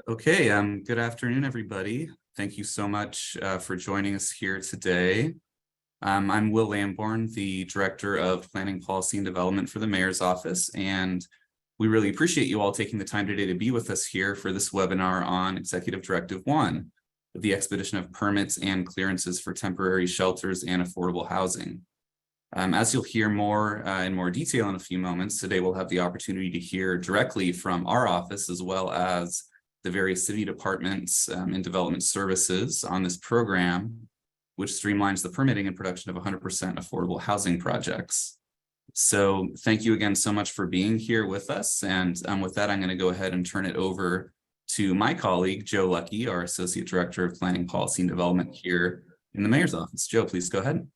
Okay, good afternoon, everybody. Thank you so much for joining us here today. I'm Will Lamborn, the Director of Planning, Policy, and Development for the Mayor's Office, and we really appreciate you all taking the time today to be with us here for this webinar on Executive Directive 1, the expedition of permits and clearances for temporary shelters and affordable housing. As you'll hear more in more detail in a few moments, today we'll have the opportunity to hear directly from our office as well as the various city departments and development services on this program, which streamlines the permitting and production of 100% affordable housing projects. So thank you again so much for being here with us. And with that, I'm going to go ahead and turn it over to my colleague, Joe Lucky, our Associate Director of Planning, Policy, and Development here in the Mayor's Office. Joe, please go ahead.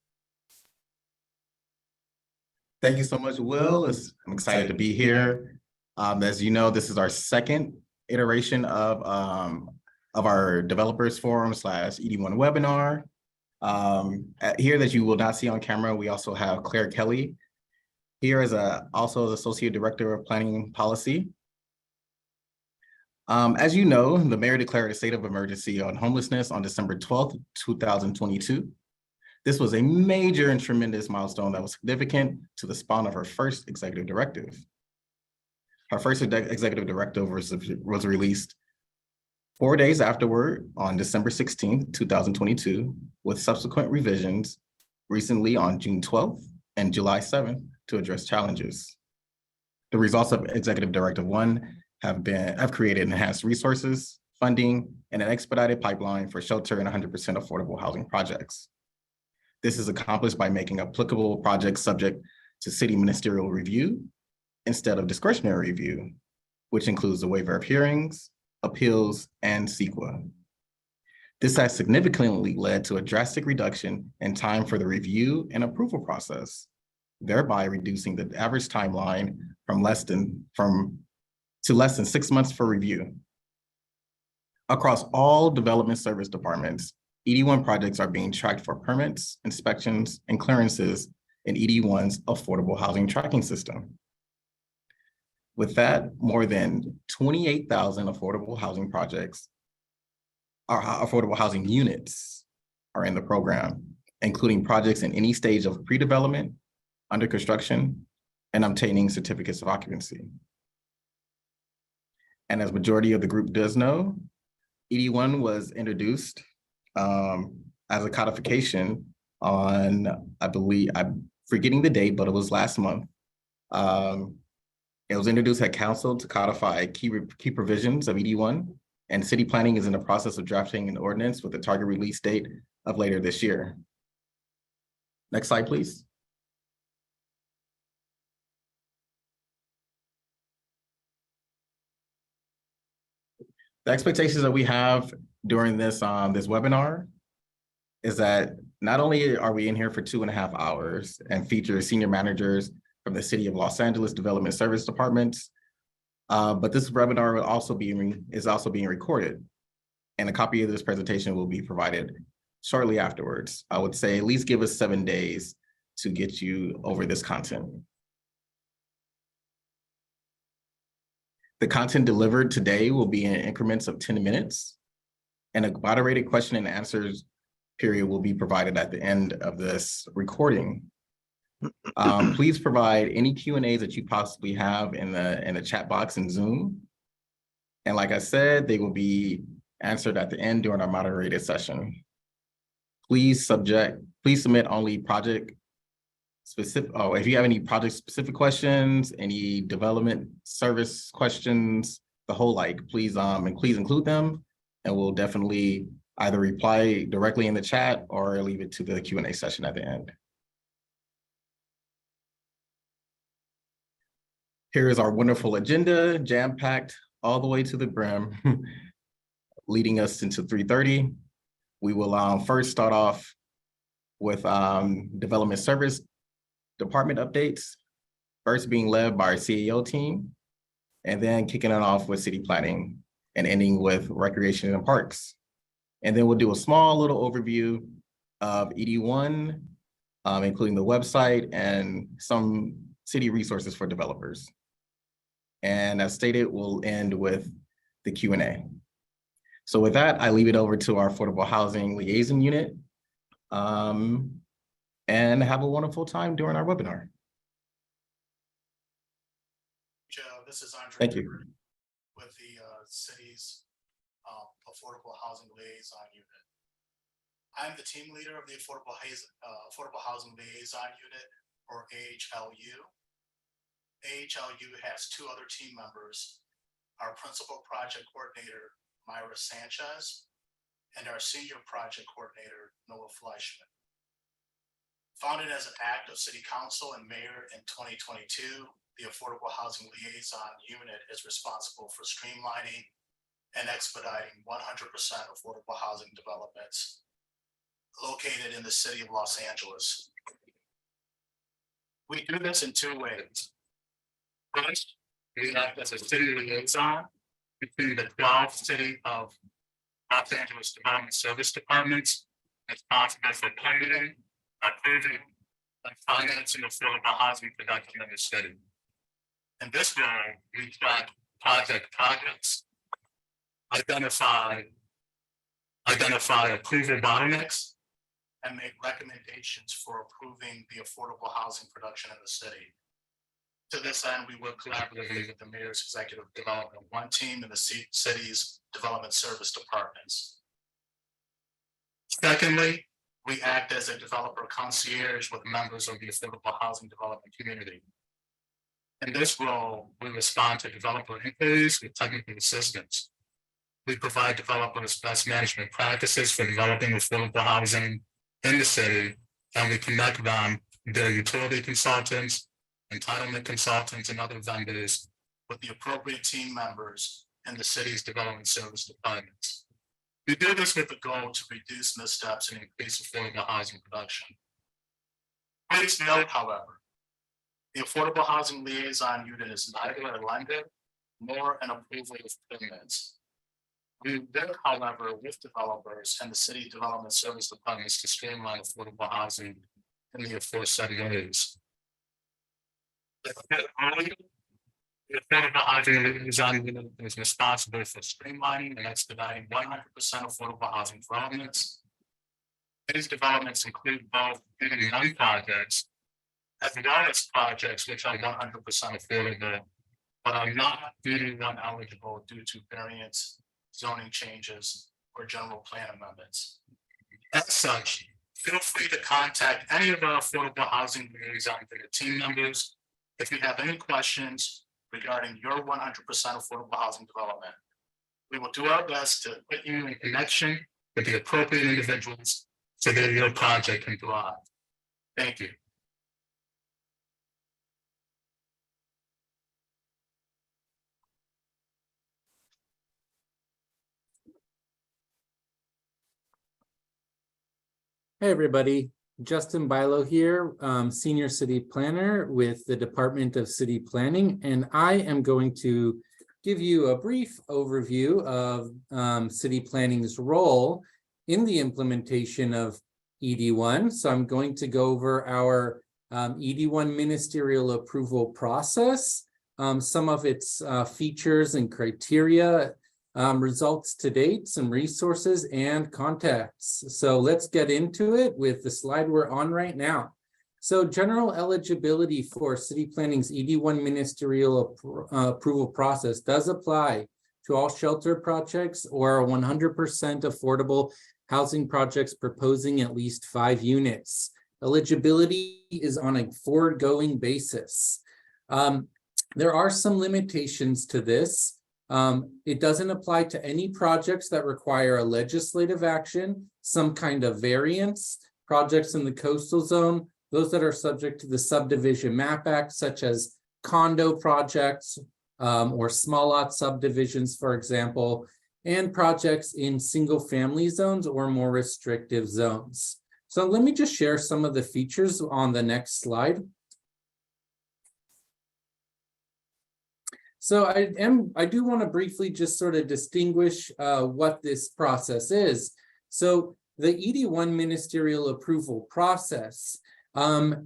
Thank you so much, Will. I'm excited to be here. As you know, this is our second iteration of our Developers Forum / ED1 webinar. Here that you will not see on camera, we also have Claire Kelly here as also as Associate Director of Planning Policy. As you know, the Mayor declared a state of emergency on homelessness on December 12th, 2022. This was a major and tremendous milestone that was significant to the spawn of her first executive directive. Her first executive directive was released 4 days afterward on December 16th, 2022, with subsequent revisions recently on June 12th and July 7th to address challenges. The results of Executive Directive 1 have created enhanced resources, funding, and an expedited pipeline for shelter and 100% affordable housing projects. This is accomplished by making applicable projects subject to city ministerial review instead of discretionary review, which includes the waiver of hearings, appeals, and CEQA. This has significantly led to a drastic reduction in time for the review and approval process, thereby reducing the average timeline to less than 6 months for review. Across all development service departments, ED1 projects are being tracked for permits, inspections, and clearances in ED1's affordable housing tracking system. With that, more than 28,000 affordable housing projects, or affordable housing units, are in the program, including projects in any stage of pre-development, under construction, and obtaining certificates of occupancy. And as majority of the group does know, ED1 was introduced as a codification on, I believe, I'm forgetting the date, but it was last month. It was introduced at council to codify key provisions of ED1, and city planning is in the process of drafting an ordinance with a target release date of later this year. Next slide, please. The expectations that we have during this webinar is that not only are we in here for 2.5 hours and feature senior managers from the City of Los Angeles Development Service Departments, but this webinar is also being recorded, and a copy of this presentation will be provided shortly afterwards. I would say at least give us 7 days to get you over this content. The content delivered today will be in increments of 10 minutes, and a moderated question and answers period will be provided at the end of this recording. Please provide any Q&As that you possibly have in the chat box in Zoom. And like I said, they will be answered at the end during our moderated session. Please submit only project specific, if you have any project specific questions, any development service questions, the whole please include them, and we'll definitely either reply directly in the chat or leave it to the Q&A session at the end. Here is our wonderful agenda, jam-packed all the way to the brim, leading us into 3:30. We will first start off with development service department updates, first being led by our CEO team, and then kicking it off with city planning and ending with recreation and parks. And then we'll do a small little overview of ED1, including the website and some city resources for developers. And as stated, we'll end with the Q&A. So with that, I leave it over to our Affordable Housing Liaison Unit, and have a wonderful time during our webinar. Joe, this is Andre. Thank you. With the city's Affordable Housing Liaison Unit. I'm the team leader of the Affordable Housing Liaison Unit, or AHLU. AHLU has two other team members, our Principal Project Coordinator, Myra Sanchez, and our Senior Project Coordinator, Noah Fleischman. Founded as an act of City Council and Mayor in 2022, the Affordable Housing Liaison Unit is responsible for streamlining and expediting 100% affordable housing developments located in the city of Los Angeles. We do this in two ways. First, we act as a city liaison between the 12 city of Los Angeles Development Service Departments responsible for planning, approving, and financing affordable housing production in the city. In this role, we track projects, identify approval bottlenecks, and make recommendations for approving the affordable housing production in the city. To this end, we work collaboratively with the Mayor's Executive Development One team and the city's Development Service Departments. Secondly, we act as a developer concierge with members of the affordable housing development community. In this role, we respond to developer inquiries with technical assistance. We provide developers best management practices for developing affordable housing in the city, and we connect them, their utility consultants, entitlement consultants, and other vendors with the appropriate team members in the city's development service departments. We do this with the goal to reduce missteps and increase affordable housing production. Please note, however, the Affordable Housing Liaison Unit is neither a lender nor an approval of permits. We work, however, with developers and the city development service departments to streamline affordable housing in the aforesaid ways. The Affordable Housing Liaison Unit is responsible for streamlining and expediting 100% affordable housing developments. These developments include both BD1 projects, as well as projects which are 100% affordable, but are not BD1 eligible due to variance, zoning changes, or general plan amendments. As such, feel free to contact any of our affordable housing liaison team members if you have any questions regarding your 100% affordable housing development. We will do our best to put you in connection with the appropriate individuals so that your project can thrive. Thank you. Hey everybody, Justin Bilo here, Senior City Planner with the Department of City Planning, and I am going to give you a brief overview of City Planning's role in the implementation of ED1. So I'm going to go over our ED1 ministerial approval process, some of its features and criteria, results to date, some resources and contacts. So let's get into it with the slide we're on right now. So general eligibility for City Planning's ED1 ministerial approval process does apply to all shelter projects or 100% affordable housing projects proposing at least 5 units. Eligibility is on a forward-going basis. There are some limitations to this. It doesn't apply to any projects that require a legislative action, some kind of variance, projects in the coastal zone, those that are subject to the Subdivision Map Act, such as condo projects or small lot subdivisions, for example, and projects in single family zones or more restrictive zones. So let me just share some of the features on the next slide. So I do want to briefly just sort of distinguish what this process is. So the ED1 ministerial approval process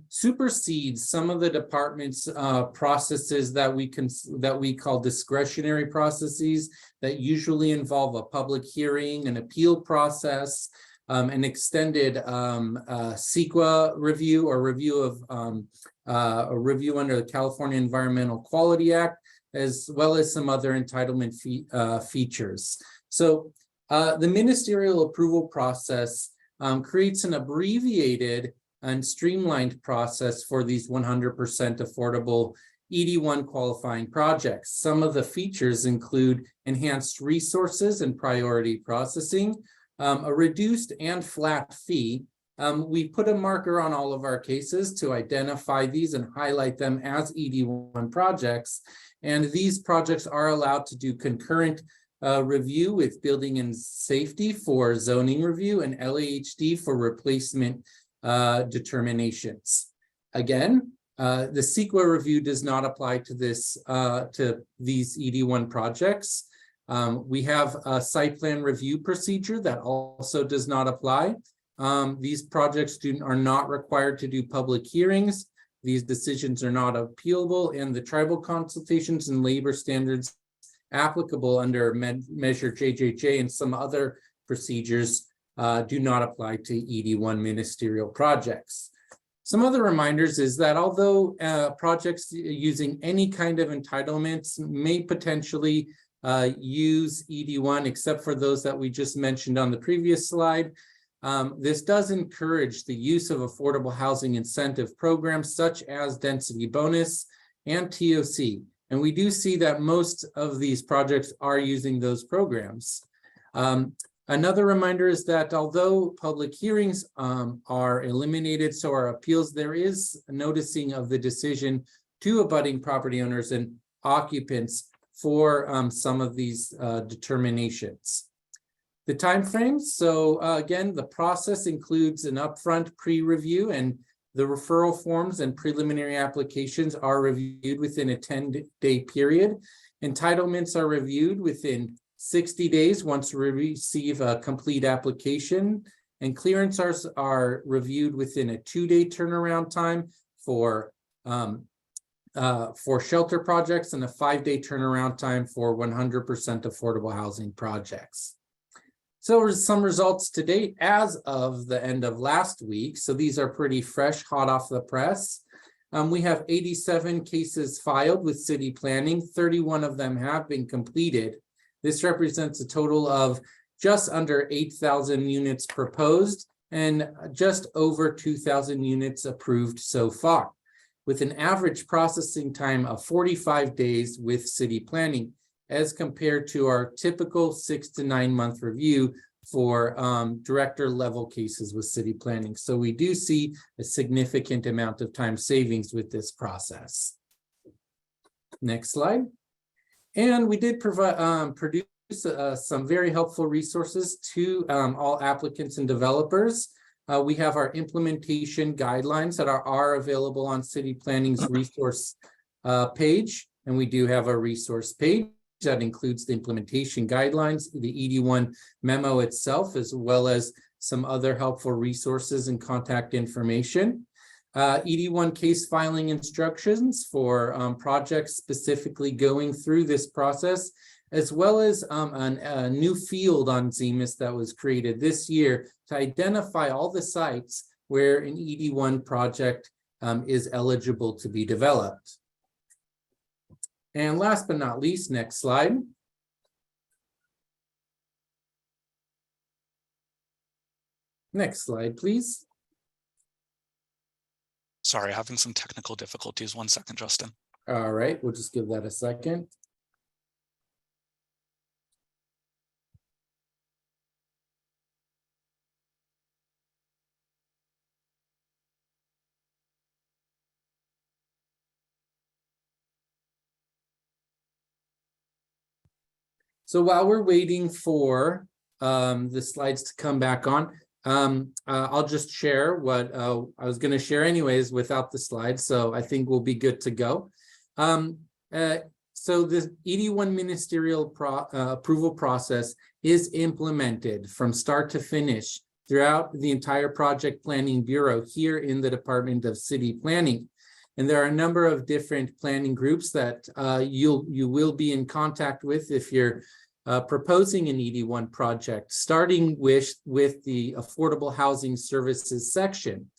supersedes some of the department's processes that we call discretionary processes that usually involve a public hearing, an appeal process, an extended CEQA review or review of a review under the California Environmental Quality Act, as well as some other entitlement features. So the ministerial approval process creates an abbreviated and streamlined process for these 100% affordable ED1 qualifying projects. Some of the features include enhanced resources and priority processing, a reduced and flat fee. We put a marker on all of our cases to identify these and highlight them as ED1 projects. And these projects are allowed to do concurrent review with building and safety for zoning review and LAHD for replacement determinations. Again, the CEQA review does not apply to this to these ED1 projects. We have a site plan review procedure that also does not apply. These projects are not required to do public hearings. These decisions are not appealable, and the tribal consultations and labor standards applicable under Measure JJJ and some other procedures do not apply to ED1 ministerial projects. Some other reminders is that although projects using any kind of entitlements may potentially use ED1, except for those that we just mentioned on the previous slide, this does encourage the use of affordable housing incentive programs such as density bonus and TOC. And we do see that most of these projects are using those programs. Another reminder is that although public hearings are eliminated, so are appeals, there is noticing of the decision to abutting property owners and occupants for some of these determinations. The timeframes, so again, the process includes an upfront pre-review, and the referral forms and preliminary applications are reviewed within a 10-day period. Entitlements are reviewed within 60 days once we receive a complete application, and clearances are reviewed within a 2-day turnaround time for shelter projects and a 5-day turnaround time for 100% affordable housing projects. So some results to date as of the end of last week. So these are pretty fresh, hot off the press. We have 87 cases filed with city planning. 31 of them have been completed. This represents a total of just under 8,000 units proposed and just over 2,000 units approved so far, with an average processing time of 45 days with city planning, as compared to our typical 6 to 9 month review for director level cases with city planning. So we do see a significant amount of time savings with this process. Next slide. And we did produce some very helpful resources to all applicants and developers. We have our implementation guidelines that are available on City Planning's resource page, and we do have a resource page that includes the implementation guidelines, the ED1 memo itself, as well as some other helpful resources and contact information. ED1 case filing instructions for projects specifically going through this process, as well as a new field on ZMIS that was created this year to identify all the sites where an ED1 project is eligible to be developed. And last but not least, next slide. Next slide, please. Sorry, having some technical difficulties. 1 second, Justin. All right, we'll just give that a second. So while we're waiting for the slides to come back on, I'll just share what I was going to share anyways without the slides. So I think we'll be good to go. So the ED1 ministerial approval process is implemented from start to finish throughout the entire Project Planning Bureau here in the Department of City Planning. And there are a number of different planning groups that you will be in contact with if you're proposing an ED1 project, starting with the Affordable Housing Services section.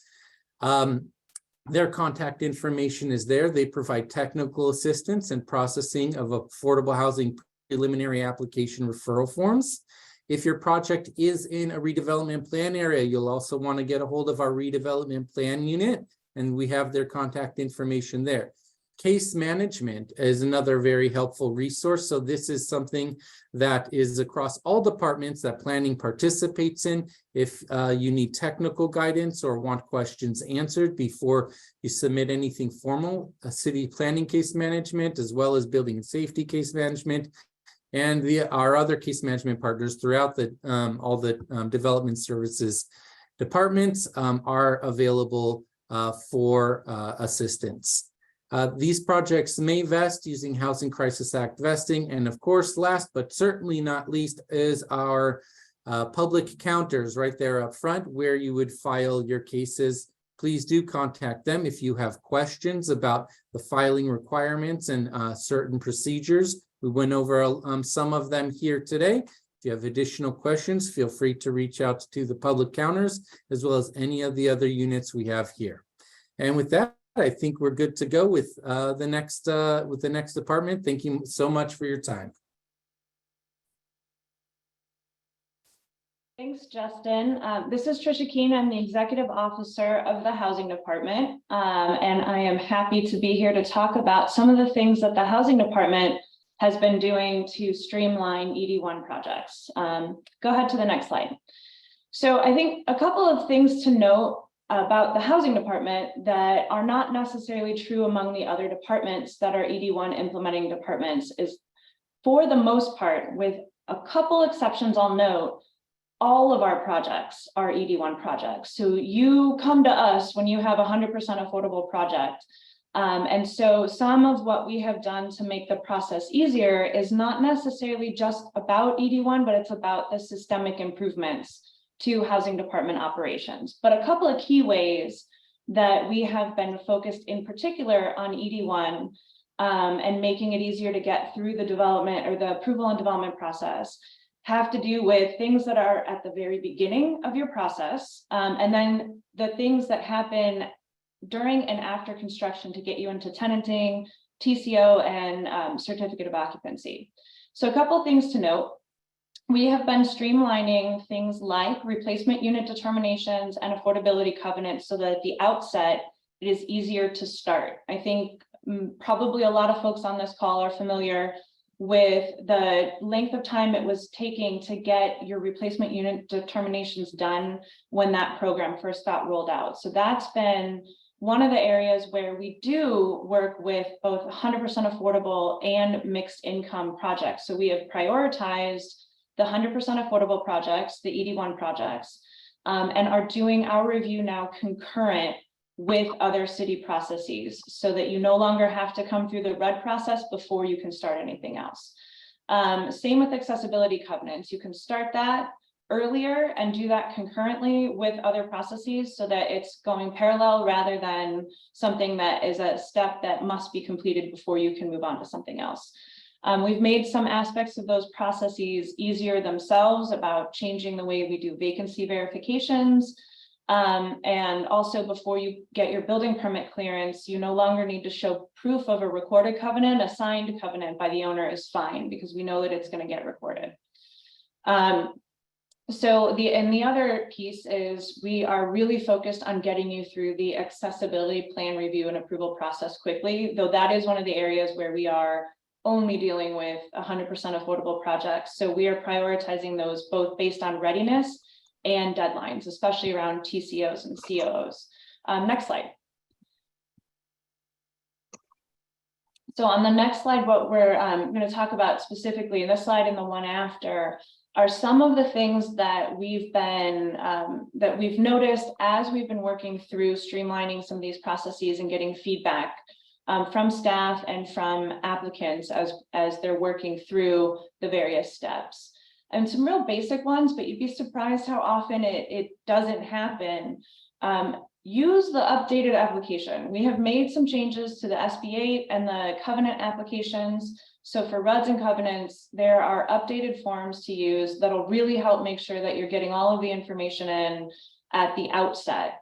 Their contact information is there. They provide technical assistance and processing of affordable housing preliminary application referral forms. If your project is in a redevelopment plan area, you'll also want to get a hold of our redevelopment plan unit, and we have their contact information there. Case management is another very helpful resource. So this is something that is across all departments that planning participates in. If you need technical guidance or want questions answered before you submit anything formal, a city planning case management, as well as building and safety case management, and our other case management partners throughout all the development services departments are available for assistance. These projects may vest using Housing Crisis Act vesting. And of course, last but certainly not least is our public counters right there up front where you would file your cases. Please do contact them if you have questions about the filing requirements and certain procedures. We went over some of them here today. If you have additional questions, feel free to reach out to the public counters as well as any of the other units we have here. And with that, I think we're good to go with the next department. Thank you so much for your time. Thanks, Justin. This is Trisha Keene. I'm the Executive Officer of the Housing Department, and I am happy to be here to talk about some of the things that the Housing Department has been doing to streamline ED1 projects. Go ahead to the next slide. So I think a couple of things to note about the Housing Department that are not necessarily true among the other departments that are ED1 implementing departments is, for the most part, with a couple exceptions I'll note, all of our projects are ED1 projects. So you come to us when you have a 100% affordable project. And so some of what we have done to make the process easier is not necessarily just about ED1, but it's about the systemic improvements to Housing Department operations. But a couple of key ways that we have been focused in particular on ED1 and making it easier to get through the development or the approval and development process have to do with things that are at the very beginning of your process, and then the things that happen during and after construction to get you into tenanting, TCO, and certificate of occupancy. So a couple of things to note. We have been streamlining things like replacement unit determinations and affordability covenants so that at the outset, it is easier to start. I think probably a lot of folks on this call are familiar with the length of time it was taking to get your replacement unit determinations done when that program first got rolled out. So that's been one of the areas where we do work with both 100% affordable and mixed income projects. So we have prioritized the 100% affordable projects, the ED1 projects, and are doing our review now concurrent with other city processes so that you no longer have to come through the RUD process before you can start anything else. Same with accessibility covenants. You can start that earlier and do that concurrently with other processes so that it's going parallel rather than something that is a step that must be completed before you can move on to something else. We've made some aspects of those processes easier themselves about changing the way we do vacancy verifications. And also before you get your building permit clearance, you no longer need to show proof of a recorded covenant. A signed covenant by the owner is fine because we know that it's going to get recorded. So the other piece is we are really focused on getting you through the accessibility plan review and approval process quickly, though that is one of the areas where we are only dealing with 100% affordable projects. So we are prioritizing those both based on readiness and deadlines, especially around TCOs and COOs. Next slide. So on the next slide, what we're going to talk about specifically in this slide and the one after are some of the things that we've been that we've noticed as we've been working through streamlining some of these processes and getting feedback from staff and from applicants as they're working through the various steps. and some real basic ones, but you'd be surprised how often it doesn't happen. Use the updated application. We have made some changes to the SB8 and the covenant applications. So for RUDs and covenants, there are updated forms to use that'll really help make sure that you're getting all of the information in at the outset.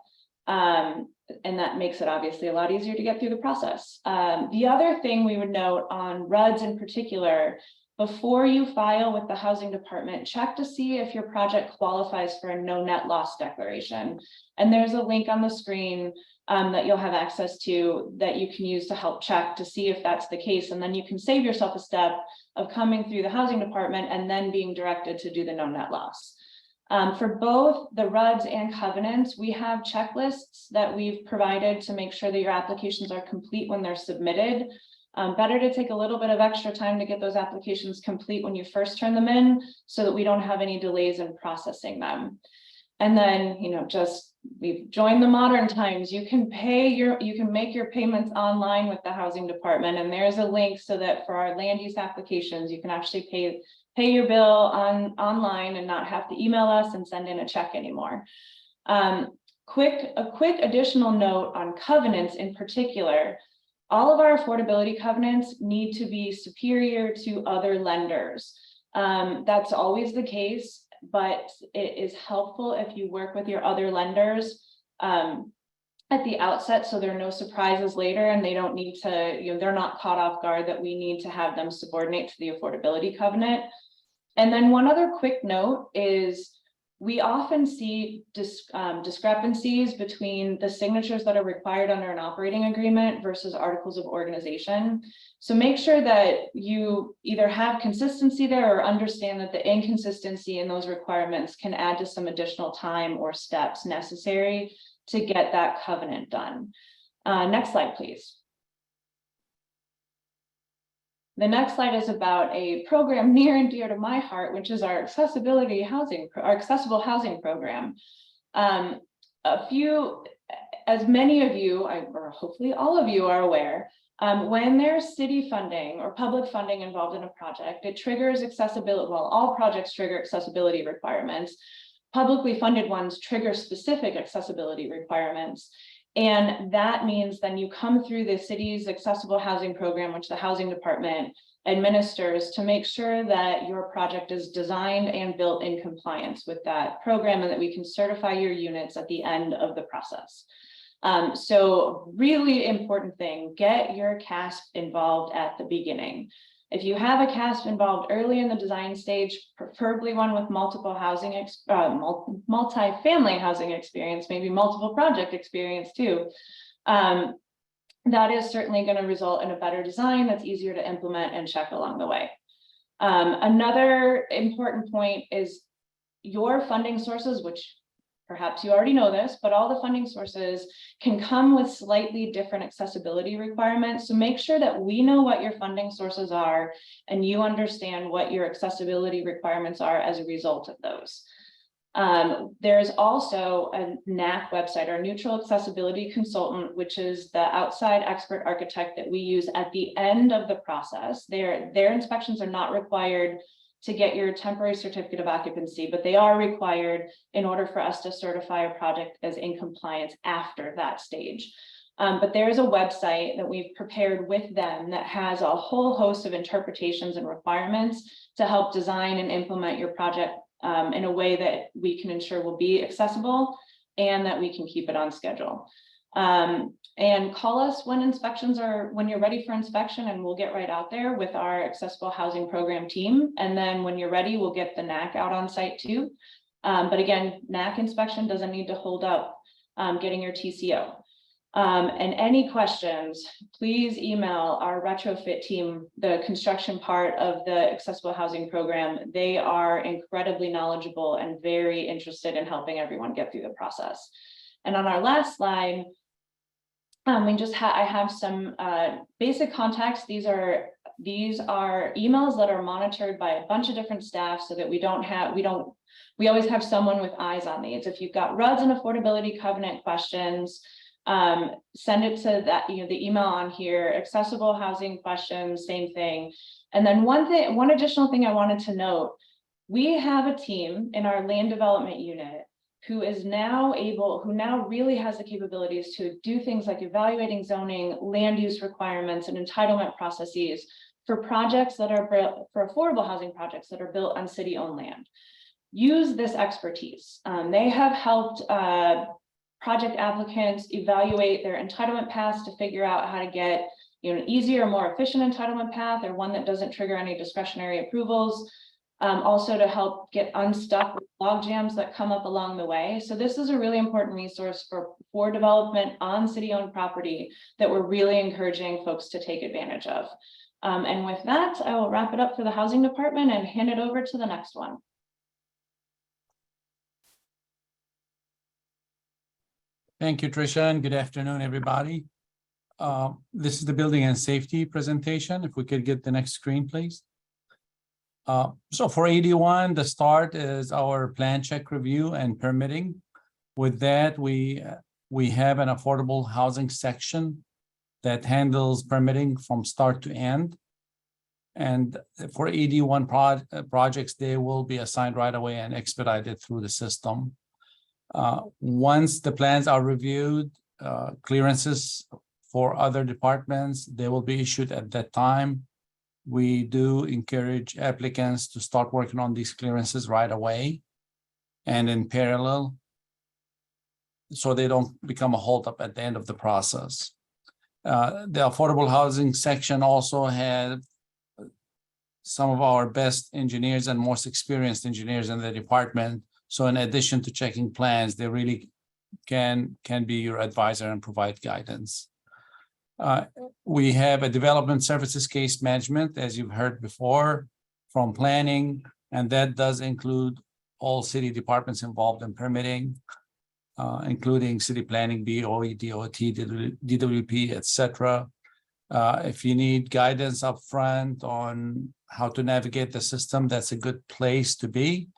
And that makes it obviously a lot easier to get through the process. The other thing we would note on RUDs in particular, before you file with the housing department, check to see if your project qualifies for a no net loss declaration. And there's a link on the screen that you'll have access to that you can use to help check to see if that's the case. And then you can save yourself a step of coming through the housing department and then being directed to do the no net loss. For both the RUDs and covenants, we have checklists that we've provided to make sure that your applications are complete when they're submitted. Better to take a little bit of extra time to get those applications complete when you first turn them in so that we don't have any delays in processing them. And then, just we've joined the modern times. You can make your payments online with the housing department. And there's a link so that for our land use applications, you can actually pay your bill online and not have to email us and send in a check anymore. A quick additional note on covenants in particular. All of our affordability covenants need to be superior to other lenders. That's always the case, but it is helpful if you work with your other lenders at the outset, so there are no surprises later and they don't need to, they're not caught off guard that we need to have them subordinate to the affordability covenant. And then one other quick note is we often see discrepancies between the signatures that are required under an operating agreement versus articles of organization. So make sure that you either have consistency there or understand that the inconsistency in those requirements can add to some additional time or steps necessary to get that covenant done. Next slide, please. The next slide is about a program near and dear to my heart, which is our accessible housing program. As many of you, or hopefully all of you are aware, when there's city funding or public funding involved in a project, it triggers accessibility. Well, all projects trigger accessibility requirements. Publicly funded ones trigger specific accessibility requirements. And that means then you come through the city's accessible housing program, which the housing department administers, to make sure that your project is designed and built in compliance with that program and that we can certify your units at the end of the process. So really important thing, get your CASP involved at the beginning. If you have a CASP involved early in the design stage, preferably one with multiple housing, multi-family housing experience, maybe multiple project experience too, that is certainly going to result in a better design that's easier to implement and check along the way. Another important point is your funding sources, which perhaps you already know this, but all the funding sources can come with slightly different accessibility requirements. So make sure that we know what your funding sources are and you understand what your accessibility requirements are as a result of those. There's also a NAC website, our neutral accessibility consultant, which is the outside expert architect that we use at the end of the process. Their inspections are not required to get your temporary certificate of occupancy, but they are required in order for us to certify a project as in compliance after that stage. But there's a website that we've prepared with them that has a whole host of interpretations and requirements to help design and implement your project in a way that we can ensure will be accessible and that we can keep it on schedule. And call us when when you're ready for inspection, and we'll get right out there with our accessible housing program team. And then when you're ready, we'll get the NAC out on site too. But again, NAC inspection doesn't need to hold up getting your TCO. And any questions, please email our retrofit team, the construction part of the accessible housing program. They are incredibly knowledgeable and very interested in helping everyone get through the process. And on our last slide, I have some basic contacts. These are emails that are monitored by a bunch of different staff so that we always have someone with eyes on these. If you've got RUDs and affordability covenant questions, send it to the email on here. Accessible housing questions, same thing. And then one additional thing I wanted to note, We have a team in our land development unit who now really has the capabilities to do things like evaluating zoning, land use requirements, and entitlement processes for projects that are for affordable housing projects that are built on city-owned land. Use this expertise. They have helped project applicants evaluate their entitlement paths to figure out how to get an easier, more efficient entitlement path, or one that doesn't trigger any discretionary approvals. Also to help get unstuck with log jams that come up along the way. So this is a really important resource for development on city-owned property that we're really encouraging folks to take advantage of. And with that, I will wrap it up for the housing department and hand it over to the next one. Thank you, Tricia, and good afternoon, everybody. This is the building and safety presentation. If we could get the next screen, please. So for 81, the start is our plan check review and permitting. With that, we have an affordable housing section that handles permitting from start to end. And for 81 projects, they will be assigned right away and expedited through the system. Once the plans are reviewed, clearances for other departments, they will be issued at that time. We do encourage applicants to start working on these clearances right away and in parallel, so they don't become a holdup at the end of the process. The affordable housing section also had some of our best engineers and most experienced engineers in the department. So in addition to checking plans, they really can be your advisor and provide guidance. We have a development services case management, as you've heard before, from planning, and that does include all city departments involved in permitting, including city planning, BOE, DOT, DWP, etc. If you need guidance up front on how to navigate the system, that's a good place to be.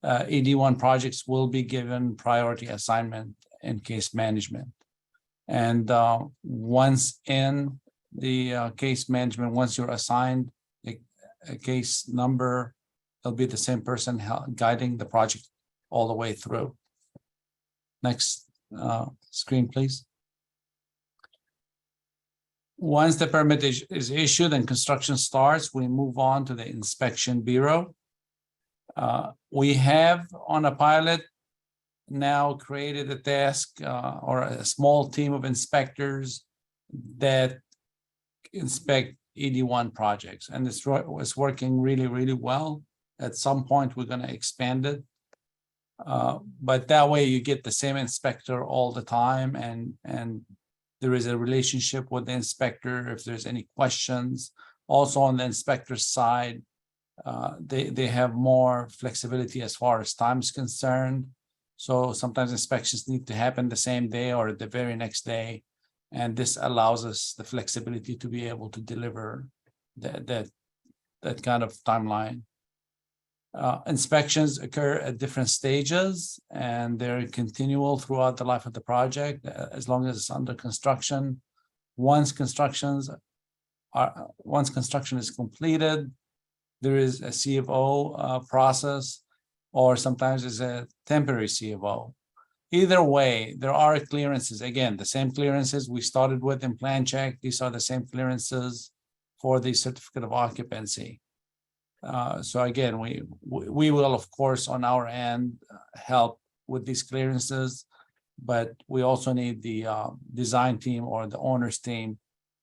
81 projects will be given priority assignment in case management. And once in the case management, once you're assigned a case number, it'll be the same person guiding the project all the way through. Next screen, please. Once the permit is issued and construction starts, we move on to the inspection bureau. We have on a pilot now created a task or a small team of inspectors that inspect 81 projects, and it's working really, really well. At some point, we're going to expand it, but that way you get the same inspector all the time, and there is a relationship with the inspector if there's any questions. Also on the inspector's side, they have more flexibility as far as time is concerned. So sometimes inspections need to happen the same day or the very next day. And this allows us the flexibility to be able to deliver that kind of timeline. Inspections occur at different stages, and they're continual throughout the life of the project as long as it's under construction. Once construction is completed, there is a C of O process, or sometimes it's a temporary C of O. Either way, there are clearances. Again, the same clearances we started with in plan check. These are the same clearances for the certificate of occupancy. So again, we will, of course, on our end, help with these clearances, but we also need the design team or the owner's team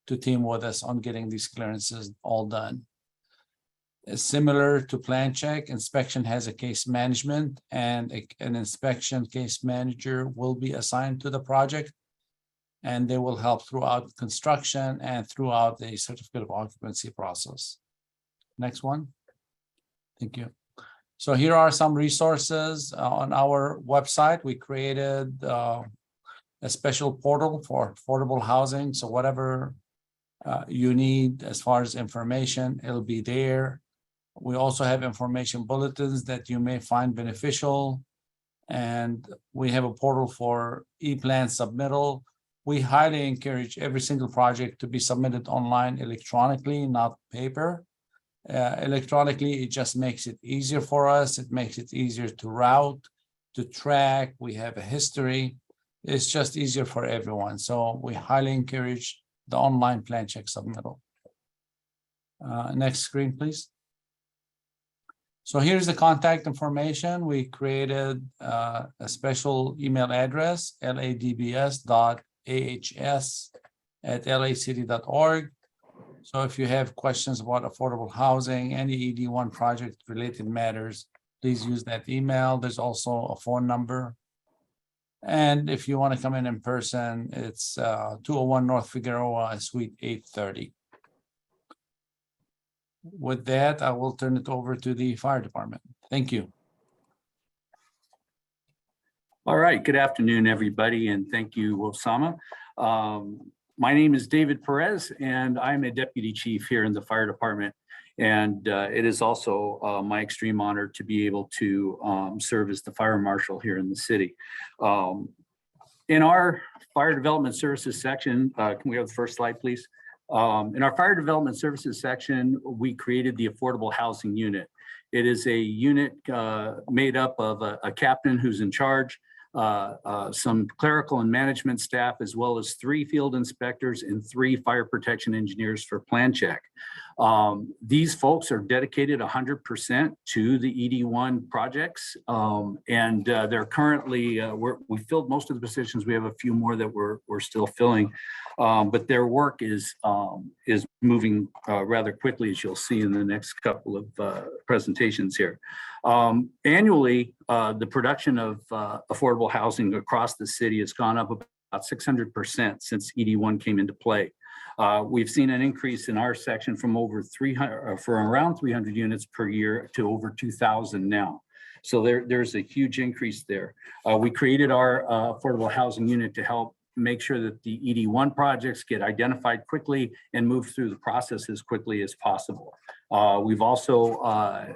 to team with us on getting these clearances all done. Similar to plan check, inspection has a case management, and an inspection case manager will be assigned to the project, and they will help throughout construction and throughout the certificate of occupancy process. Next one. Thank you. So here are some resources on our website. We created a special portal for affordable housing. So whatever you need as far as information, it'll be there. We also have information bulletins that you may find beneficial. And we have a portal for e-plan submittal. We highly encourage every single project to be submitted online electronically, not paper. electronically. It just makes it easier for us. It makes it easier to route, to track. We have a history. It's just easier for everyone. So we highly encourage the online plan check submittal. Next screen, please. So here's the contact information. We created a special email address, ladbs.ahs@lacity.org. So if you have questions about affordable housing, any ED1 project related matters, please use that email. There's also a phone number. And if you want to come in person, it's 201 North Figueroa, Suite 830. With that, I will turn it over to the fire department. Thank you. All right, good afternoon, everybody, and thank you, Osama. My name is David Perez, and I'm a deputy chief here in the fire department. And it is also my extreme honor to be able to serve as the fire marshal here in the city. In our fire development services section, can we have the first slide, please? In our fire development services section, we created the affordable housing unit. It is a unit made up of a captain who's in charge, some clerical and management staff, as well as 3 field inspectors and 3 fire protection engineers for plan check. These folks are dedicated 100% to the ED1 projects, and they're currently, we filled most of the positions. We have a few more that we're still filling, but their work is moving rather quickly, as you'll see in the next couple of presentations here. Annually, the production of affordable housing across the city has gone up about 600% since ED1 came into play. We've seen an increase in our section from over 300, for around 300 units per year to over 2,000 now. So there's a huge increase there. We created our affordable housing unit to help make sure that the ED1 projects get identified quickly and move through the process as quickly as possible. We've also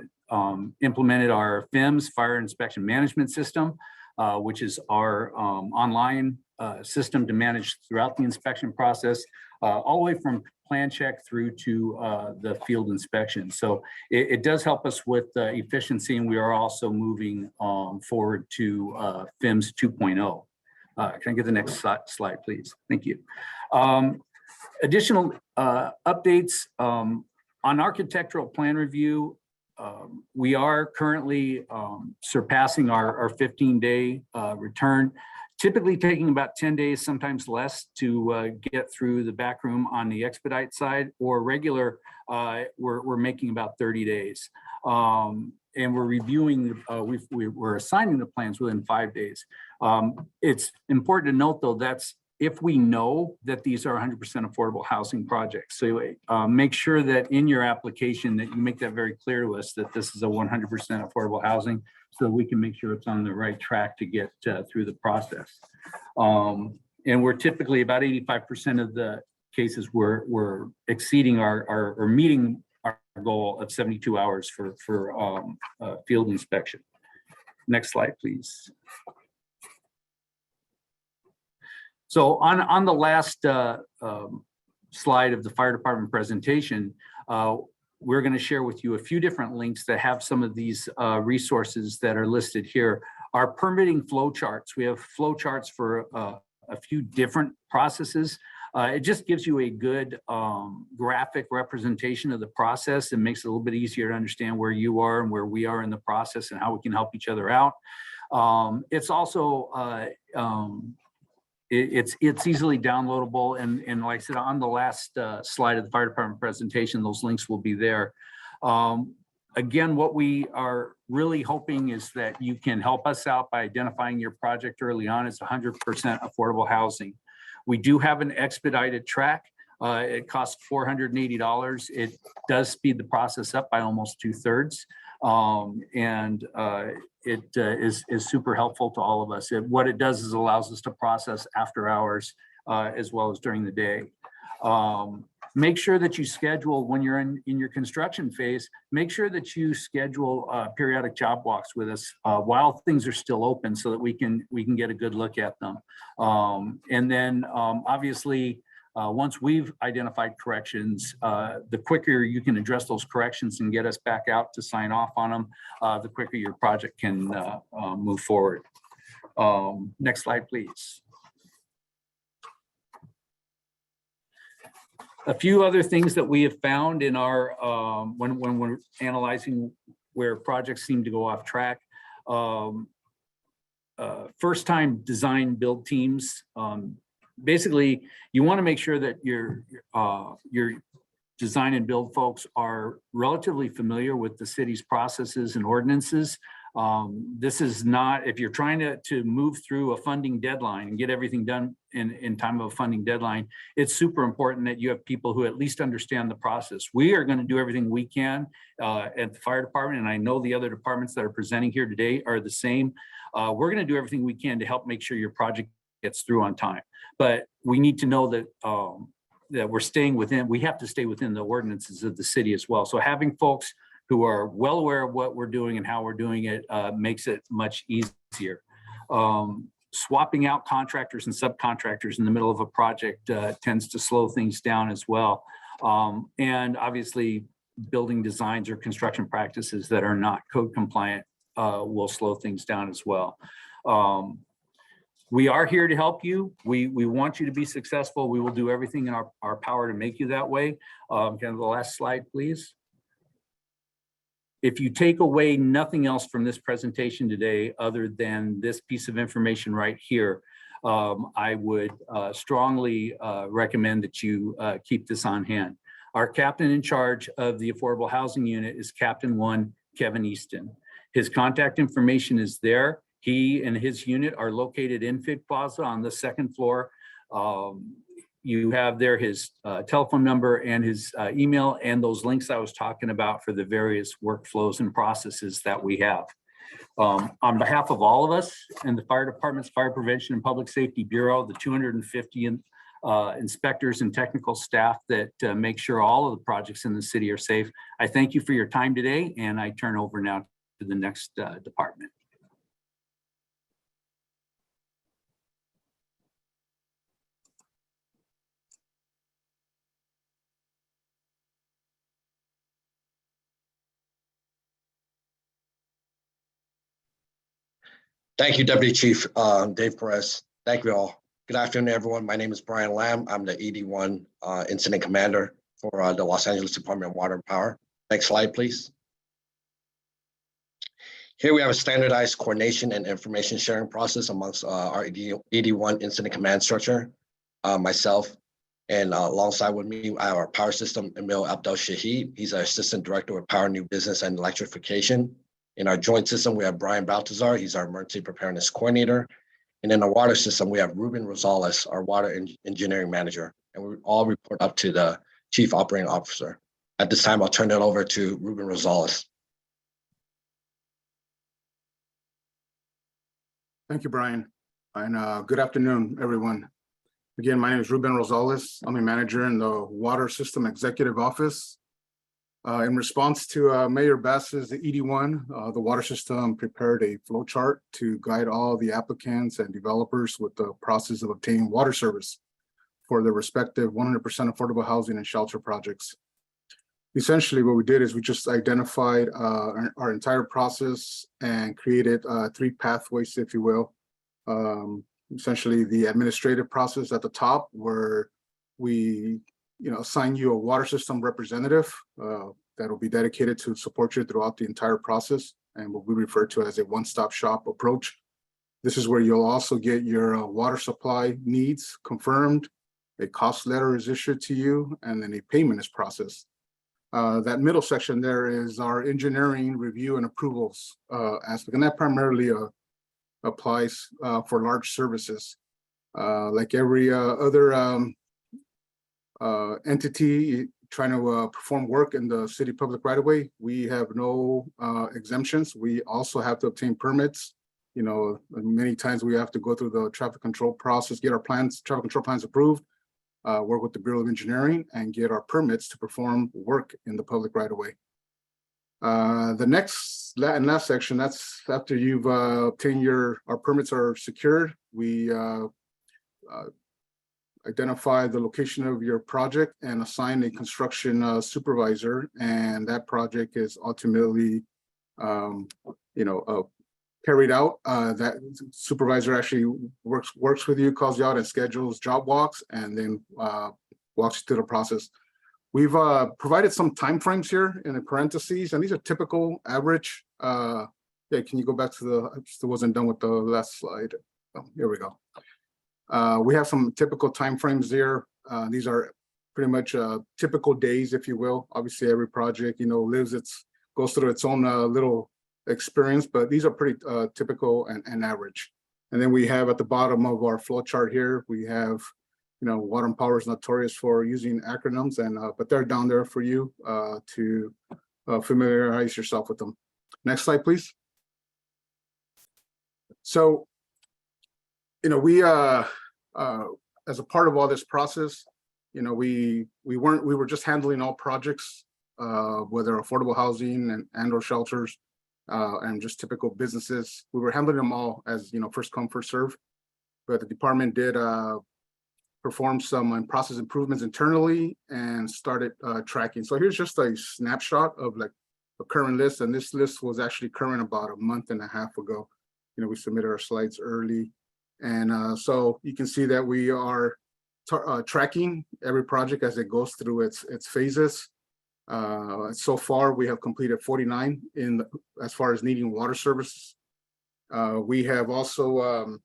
implemented our FIMS, Fire Inspection Management System, which is our online system to manage throughout the inspection process, all the way from plan check through to the field inspection. So it does help us with efficiency, and we are also moving forward to FIMS 2.0. Can I get the next slide, please? Thank you. Additional updates on architectural plan review. We are currently surpassing our 15-day return, typically taking about 10 days, sometimes less, to get through the back room on the expedite side, or regular, we're making about 30 days. And we're reviewing, we're assigning the plans within 5 days. It's important to note, though, that's if we know that these are 100% affordable housing projects. So make sure that in your application that you make that very clear to us that this is a 100% affordable housing, so we can make sure it's on the right track to get through the process. And we're typically about 85% of the cases we're exceeding or meeting our goal of 72 hours for field inspection. Next slide, please. So on the last slide of the fire department presentation, we're going to share with you a few different links that have some of these resources that are listed here. Our permitting flow charts. We have flow charts for a few different processes. It just gives you a good graphic representation of the process and makes it a little bit easier to understand where you are and where we are in the process and how we can help each other out. It's also it's easily downloadable, and like I said, on the last slide of the fire department presentation, those links will be there. Again, what we are really hoping is that you can help us out by identifying your project early on. It's 100% affordable housing. We do have an expedited track. It costs $480. It does speed the process up by almost 2/3. And it is super helpful to all of us. What it does is allows us to process after hours as well as during the day. Make sure that you schedule when you're in your construction phase, make sure that you schedule periodic job walks with us while things are still open so that we can get a good look at them. And then obviously Once we've identified corrections, the quicker you can address those corrections and get us back out to sign off on them, the quicker your project can move forward. Next slide, please. A few other things that we have found in our, when we're analyzing where projects seem to go off track. First time design build teams. Basically, you want to make sure that your design and build folks are relatively familiar with the city's processes and ordinances. This is not, if you're trying to move through a funding deadline and get everything done in time of a funding deadline, it's super important that you have people who at least understand the process. We are going to do everything we can at the fire department, and I know the other departments that are presenting here today are the same. We're going to do everything we can to help make sure your project gets through on time. But we need to know that that we're staying within, we have to stay within the ordinances of the city as well. So having folks who are well aware of what we're doing and how we're doing it makes it much easier. Swapping out contractors and subcontractors in the middle of a project tends to slow things down as well. And obviously building designs or construction practices that are not code compliant will slow things down as well. We are here to help you. We want you to be successful. We will do everything in our power to make you that way. Can I have the last slide, please? If you take away nothing else from this presentation today, other than this piece of information right here, I would strongly recommend that you keep this on hand. Our captain in charge of the Affordable Housing Unit is Captain 1, Kevin Easton. His contact information is there. He and his unit are located in Fig Plaza on the second floor. You have there his telephone number and his email and those links I was talking about for the various workflows and processes that we have. On behalf of all of us and the fire department's Fire Prevention and Public Safety Bureau, the 250 inspectors and technical staff that make sure all of the projects in the city are safe, I thank you for your time today, and I turn over now to the next department. Thank you, Deputy Chief Dave Perez. Thank you all. Good afternoon, everyone. My name is Brian Lamb. I'm the ED1 Incident Commander for the Los Angeles Department of Water and Power. Next slide, please. Here we have a standardized coordination and information sharing process amongst our ED1 Incident Command structure. Myself and alongside with me, I have our Power System, Emil Abdel Shahid. He's our Assistant Director of Power, New Business, and Electrification. In our joint system, we have Brian Baltazar. He's our Emergency Preparedness Coordinator. And in the water system, we have Ruben Rosales, our Water Engineering Manager. And we all report up to the Chief Operating Officer. At this time, I'll turn it over to Ruben Rosales. Thank you, Brian. And good afternoon, everyone. Again, my name is Ruben Rosales. I'm a manager in the Water System Executive Office. In response to Mayor Bass's ED1, the water system prepared a flow chart to guide all the applicants and developers with the process of obtaining water service for their respective 100% affordable housing and shelter projects. Essentially, what we did is we just identified our entire process and created 3 pathways, if you will. Essentially, the administrative process at the top, where we assign you a water system representative that will be dedicated to support you throughout the entire process, and what we refer to as a one-stop shop approach. This is where you'll also get your water supply needs confirmed, a cost letter is issued to you, and then a payment is processed. That middle section there is our engineering review and approvals aspect, and that primarily applies for large services. Like every other entity trying to perform work in the city public right-of-way, we have no exemptions. We also have to obtain permits. Many times we have to go through the traffic control process, get our traffic control plans approved, work with the Bureau of Engineering, and get our permits to perform work in the public right-of-way. The next and last section, that's after you've obtained our permits are secured. We identify the location of your project and assign a construction supervisor. And that project is ultimately, carried out. That supervisor actually works with you, calls you out and schedules job walks, and then walks you through the process. We've provided some timeframes here in the parentheses, and these are typical average. Yeah, can you go back to the, I still wasn't done with the last slide. Oh, here we go. We have some typical timeframes there. These are pretty much typical days, if you will. Obviously, every project, goes through its own little experience, but these are pretty typical and average. And then we have at the bottom of our flow chart here, we have, Water and Power is notorious for using acronyms, and but they're down there for you to familiarize yourself with them. Next slide, please. So, we as a part of all this process, we were just handling all projects, whether affordable housing and or shelters, and just typical businesses. We were handling them all as first come, first serve. But the department did perform some process improvements internally and started tracking. So here's just a snapshot of like a current list, and this list was actually current about a month and a half ago. We submitted our slides early, and so you can see that we are tracking every project as it goes through its phases. So far, we have completed 49 as far as needing water services. We have also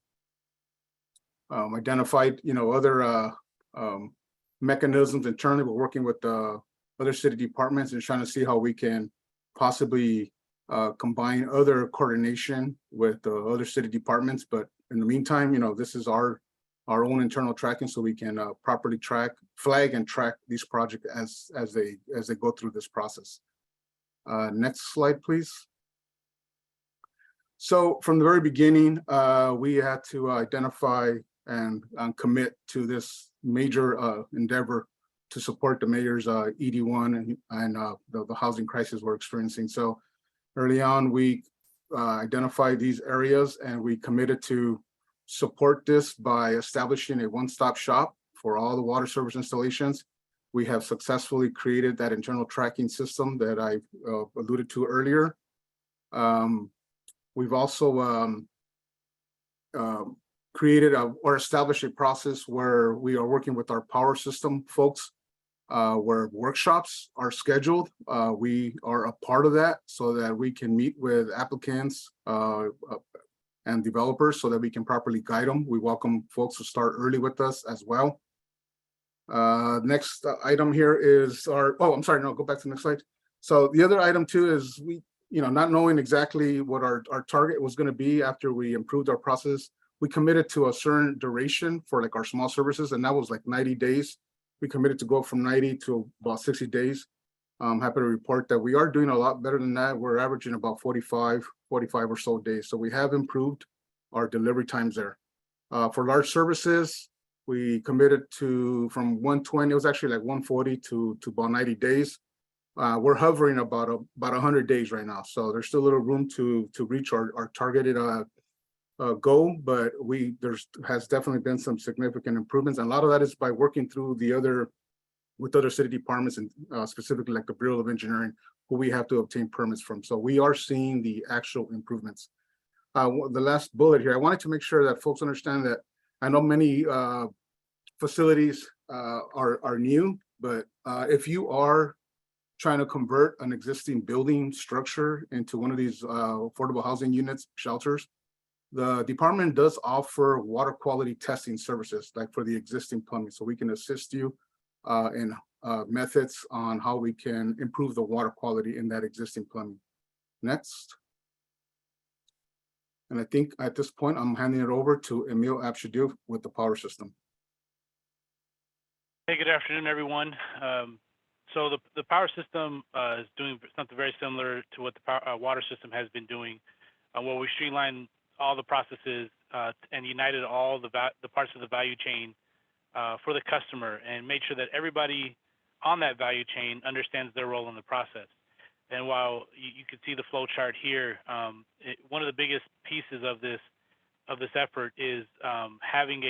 identified, other mechanisms internally. We're working with other city departments and trying to see how we can possibly combine other coordination with other city departments. But in the meantime, this is our own internal tracking, so we can properly flag and track these projects as they go through this process. Next slide, please. So from the very beginning, we had to identify and commit to this major endeavor to support the mayor's ED1 and the housing crisis we're experiencing. So early on, we identified these areas, and we committed to support this by establishing a one-stop shop for all the water service installations. We have successfully created that internal tracking system that I alluded to earlier. We've also created or established a process where we are working with our power system folks, where workshops are scheduled. We are a part of that so that we can meet with applicants and developers so that we can properly guide them. We welcome folks to start early with us as well. Next item here is I'm sorry, no, go back to the next slide. So the other item too is we, not knowing exactly what our target was going to be after we improved our process, we committed to a certain duration for like our small services, and that was like 90 days. We committed to go from 90 to about 60 days. I'm happy to report that we are doing a lot better than that. We're averaging about 45 or so days. So we have improved our delivery times there. For large services, we committed to from 120, it was actually like 140 to about 90 days. We're hovering about 100 days right now. So there's still a little room to reach our targeted goal, but there has definitely been some significant improvements. And a lot of that is by working through with other city departments, and specifically like the Bureau of Engineering, who we have to obtain permits from. So we are seeing the actual improvements. The last bullet here, I wanted to make sure that folks understand that I know many facilities are new, but if you are trying to convert an existing building structure into one of these affordable housing units, shelters, the department does offer water quality testing services, like for the existing plumbing. So we can assist you in methods on how we can improve the water quality in that existing plumbing. Next. And I think at this point, I'm handing it over to Emil Abshadil with the power system. Hey, good afternoon, everyone. So the power system is doing something very similar to what the water system has been doing, where we streamlined all the processes and united all the parts of the value chain for the customer, and made sure that everybody on that value chain understands their role in the process. And while you can see the flow chart here, one of the biggest pieces of this effort is having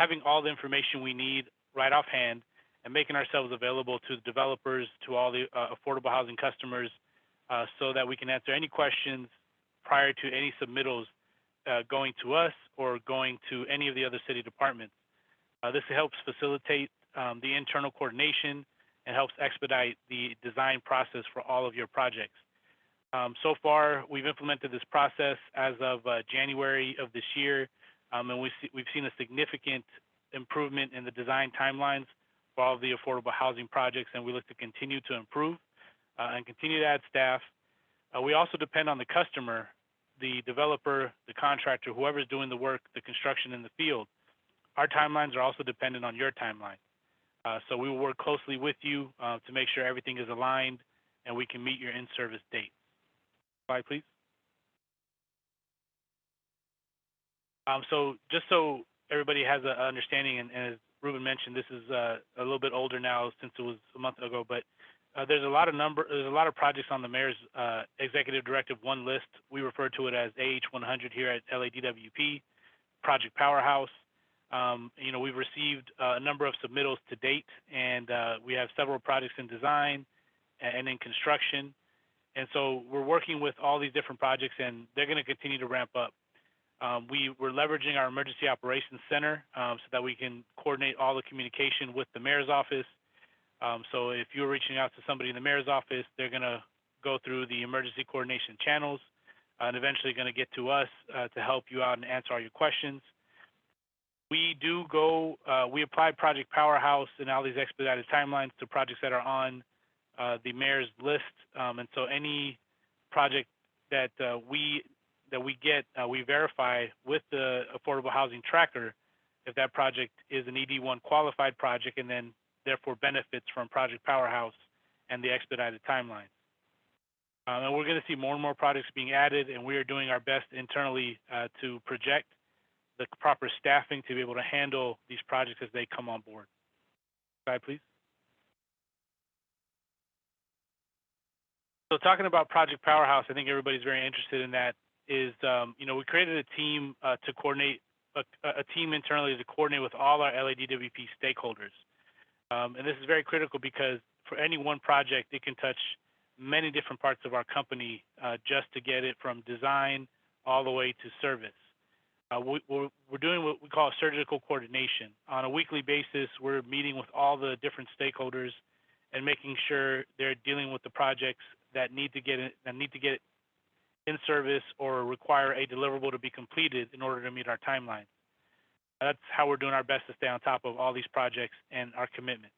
having all the information we need right offhand and making ourselves available to the developers, to all the affordable housing customers, so that we can answer any questions prior to any submittals going to us or going to any of the other city departments. This helps facilitate the internal coordination and helps expedite the design process for all of your projects. So far, we've implemented this process as of January of this year, and we've seen a significant improvement in the design timelines for all of the affordable housing projects, and we look to continue to improve and continue to add staff. We also depend on the customer, the developer, the contractor, whoever's doing the work, the construction in the field. Our timelines are also dependent on your timeline. So we will work closely with you to make sure everything is aligned and we can meet your in-service date. Slide, please. So just so everybody has an understanding, and as Ruben mentioned, this is a little bit older now since it was a month ago, but there's a lot of projects on the mayor's executive directive 1 list. We refer to it as AH100 here at LADWP, Project Powerhouse. You know, we've received a number of submittals to date, and we have several projects in design and in construction. And so we're working with all these different projects, and they're going to continue to ramp up. We're leveraging our emergency operations center so that we can coordinate all the communication with the mayor's office. So if you're reaching out to somebody in the mayor's office, they're going to go through the emergency coordination channels and eventually going to get to us to help you out and answer all your questions. We apply Project Powerhouse and all these expedited timelines to projects that are on the mayor's list. And so any project that we get, we verify with the Affordable Housing Tracker if that project is an ED1 qualified project and then therefore benefits from Project Powerhouse and the expedited timelines. And we're going to see more and more projects being added, and we are doing our best internally to project the proper staffing to be able to handle these projects as they come on board. Slide, please. So talking about Project Powerhouse, I think everybody's very interested in that, is, you know, we created a team to coordinate, a team internally to coordinate with all our LADWP stakeholders. And this is very critical because for any one project, it can touch many different parts of our company just to get it from design all the way to service. We're doing what we call surgical coordination. On a weekly basis, we're meeting with all the different stakeholders and making sure they're dealing with the projects that need to get in service or require a deliverable to be completed in order to meet our timeline. That's how we're doing our best to stay on top of all these projects and our commitments.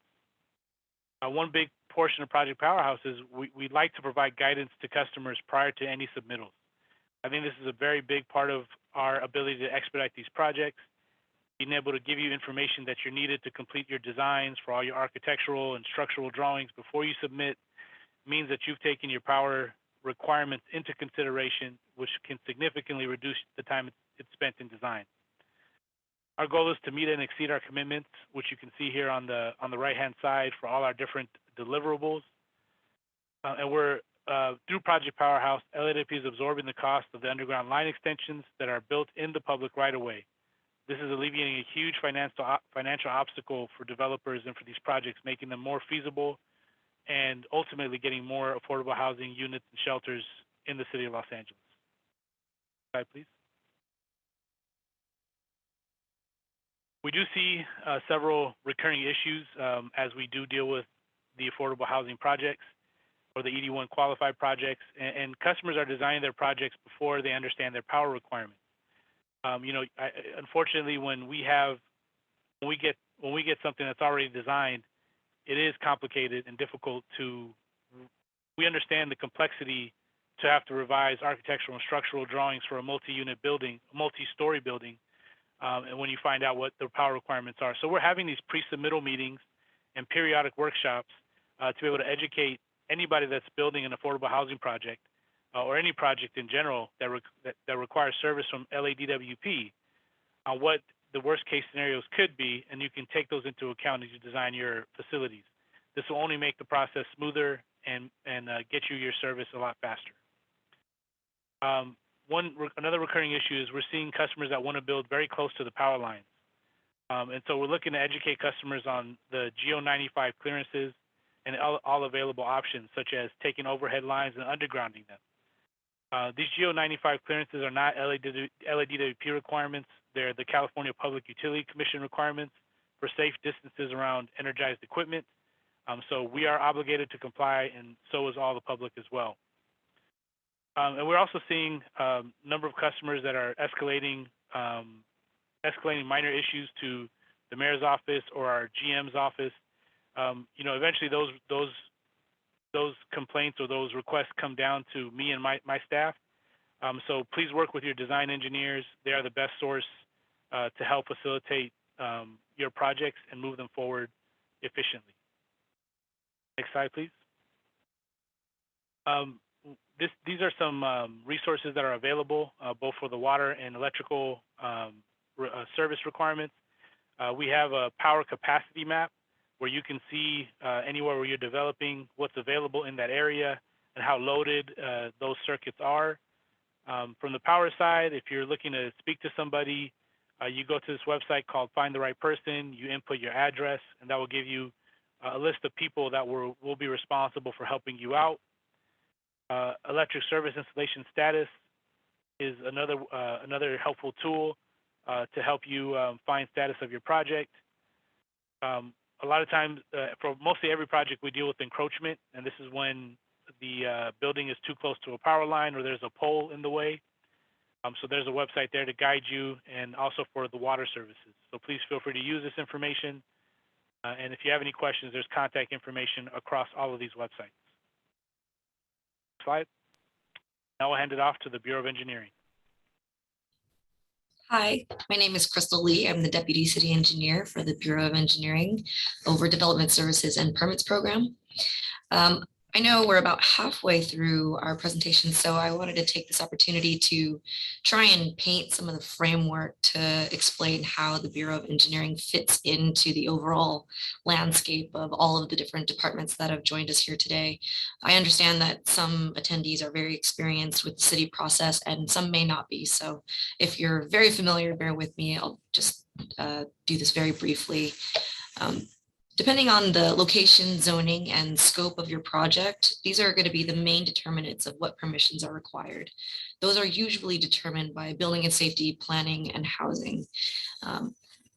One big portion of Project Powerhouse is we like to provide guidance to customers prior to any submittals. I think this is a very big part of our ability to expedite these projects, being able to give you information that you're needed to complete your designs for all your architectural and structural drawings before you submit means that you've taken your power requirements into consideration, which can significantly reduce the time it's spent in design. Our goal is to meet and exceed our commitments, which you can see here on the right-hand side for all our different deliverables. And we're through Project Powerhouse, LADWP is absorbing the cost of the underground line extensions that are built in the public right-of-way. This is alleviating a huge financial obstacle for developers and for these projects, making them more feasible and ultimately getting more affordable housing units and shelters in the city of Los Angeles. Slide, please. We do see several recurring issues as we do deal with the affordable housing projects or the ED1 qualified projects, and customers are designing their projects before they understand their power requirements. You know, unfortunately, when we get something that's already designed, it is complicated and difficult to. We understand the complexity to have to revise architectural and structural drawings for a multi-unit building, multi-story building, and when you find out what the power requirements are. So we're having these pre-submittal meetings and periodic workshops to be able to educate anybody that's building an affordable housing project or any project in general that requires service from LADWP on what the worst case scenarios could be, and you can take those into account as you design your facilities. This will only make the process smoother and get you your service a lot faster. Another recurring issue is we're seeing customers that want to build very close to the power lines. And so we're looking to educate customers on the GO 95 clearances and all available options, such as taking overhead lines and undergrounding them. These GO 95 clearances are not LADWP requirements. They're the California Public Utility Commission requirements for safe distances around energized equipment. So we are obligated to comply, and so is all the public as well. And we're also seeing a number of customers that are escalating minor issues to the mayor's office or our GM's office. Eventually those complaints or those requests come down to me and my staff. So please work with your design engineers. They are the best source to help facilitate your projects and move them forward efficiently. Next slide, please. These are some resources that are available both for the water and electrical service requirements. We have a power capacity map where you can see anywhere where you're developing what's available in that area and how loaded those circuits are. From the power side, if you're looking to speak to somebody, you go to this website called Find the Right Person, you input your address, and that will give you a list of people that will be responsible for helping you out. Electric service installation status is another helpful tool to help you find status of your project. A lot of times, for mostly every project, we deal with encroachment, and this is when the building is too close to a power line or there's a pole in the way. So there's a website there to guide you, and also for the water services. So please feel free to use this information. And if you have any questions, there's contact information across all of these websites. Slide. Now I'll hand it off to the Bureau of Engineering. Hi, my name is Crystal Lee. I'm the Deputy City Engineer for the Bureau of Engineering over Development Services and Permits Program. I know we're about halfway through our presentation, so I wanted to take this opportunity to try and paint some of the framework to explain how the Bureau of Engineering fits into the overall landscape of all of the different departments that have joined us here today. I understand that some attendees are very experienced with the city process and some may not be. So if you're very familiar, bear with me. I'll just do this very briefly. Depending on the location, zoning, and scope of your project, these are going to be the main determinants of what permissions are required. Those are usually determined by building and safety, planning, and housing.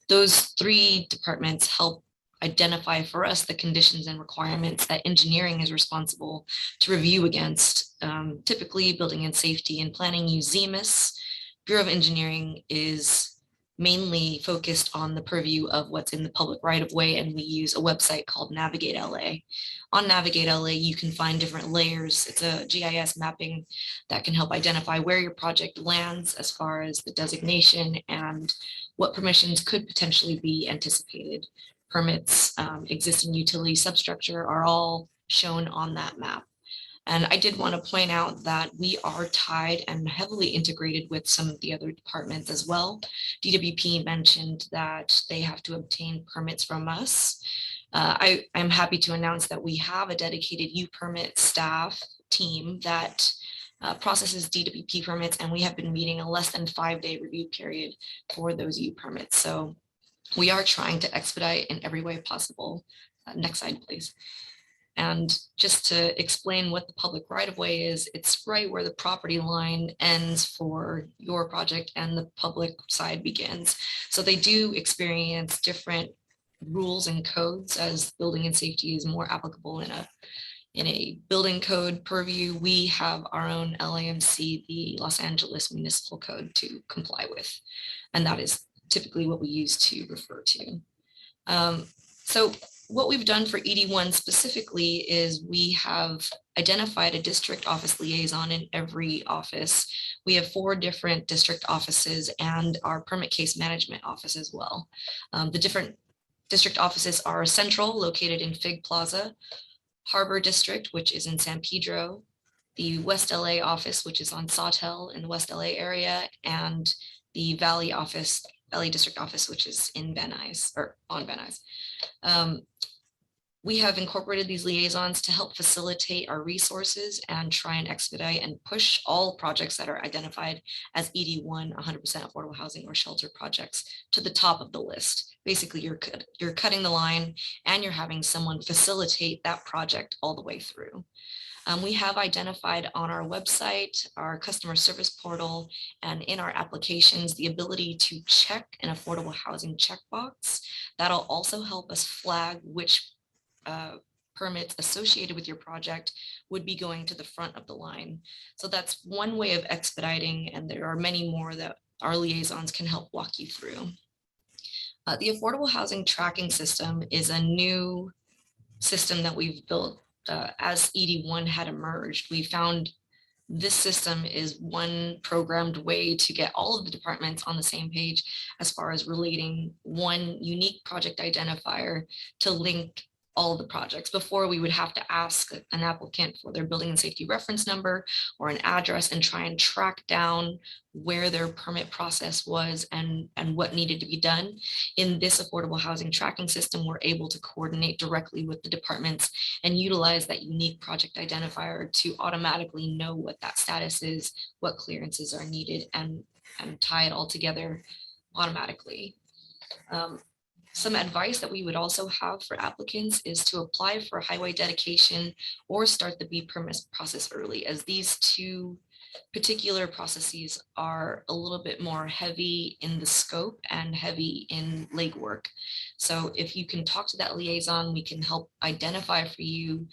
Those three departments help identify for us the conditions and requirements that engineering is responsible to review against. Typically, building and safety and planning use ZEMIS. Bureau of Engineering is mainly focused on the purview of what's in the public right of way, and we use a website called Navigate LA. On Navigate LA, you can find different layers. It's a GIS mapping that can help identify where your project lands as far as the designation and what permissions could potentially be anticipated. Permits, existing utility substructure are all shown on that map. And I did want to point out that we are tied and heavily integrated with some of the other departments as well. DWP mentioned that they have to obtain permits from us. I am happy to announce that we have a dedicated U-permit staff team that processes DWP permits, and we have been meeting a less than 5-day review period for those U-permits. So we are trying to expedite in every way possible. Next slide, please. And just to explain what the public right-of-way is, it's right where the property line ends for your project and the public side begins. So they do experience different rules and codes, as building and safety is more applicable in a building code purview. We have our own LAMC, the Los Angeles Municipal Code, to comply with. And that is typically what we use to refer to. So what we've done for ED1 specifically is we have identified a district office liaison in every office. We have 4 different district offices and our permit case management office as well. The different district offices are Central, located in Fig Plaza, Harbor District, which is in San Pedro, the West LA office, which is on Sawtell in the West LA area, and the Valley office, LA District office, which is in Van Nuys, or on Van Nuys. We have incorporated these liaisons to help facilitate our resources and try and expedite and push all projects that are identified as ED1, 100% affordable housing or shelter projects to the top of the list. Basically, you're cutting the line and you're having someone facilitate that project all the way through. We have identified on our website, our customer service portal, and in our applications, the ability to check an affordable housing checkbox. That'll also help us flag which permits associated with your project would be going to the front of the line. So that's one way of expediting, and there are many more that our liaisons can help walk you through. The affordable housing tracking system is a new system that we've built as ED1 had emerged. We found this system is one programmed way to get all of the departments on the same page as far as relating one unique project identifier to link all the projects. Before, we would have to ask an applicant for their building and safety reference number or an address and try and track down where their permit process was and what needed to be done. In this affordable housing tracking system, we're able to coordinate directly with the departments and utilize that unique project identifier to automatically know what that status is, what clearances are needed, and tie it all together automatically. Some advice that we would also have for applicants is to apply for a highway dedication or start the B permit process early, as these two particular processes are a little bit more heavy in the scope and heavy in legwork. So if you can talk to that liaison, we can help identify for you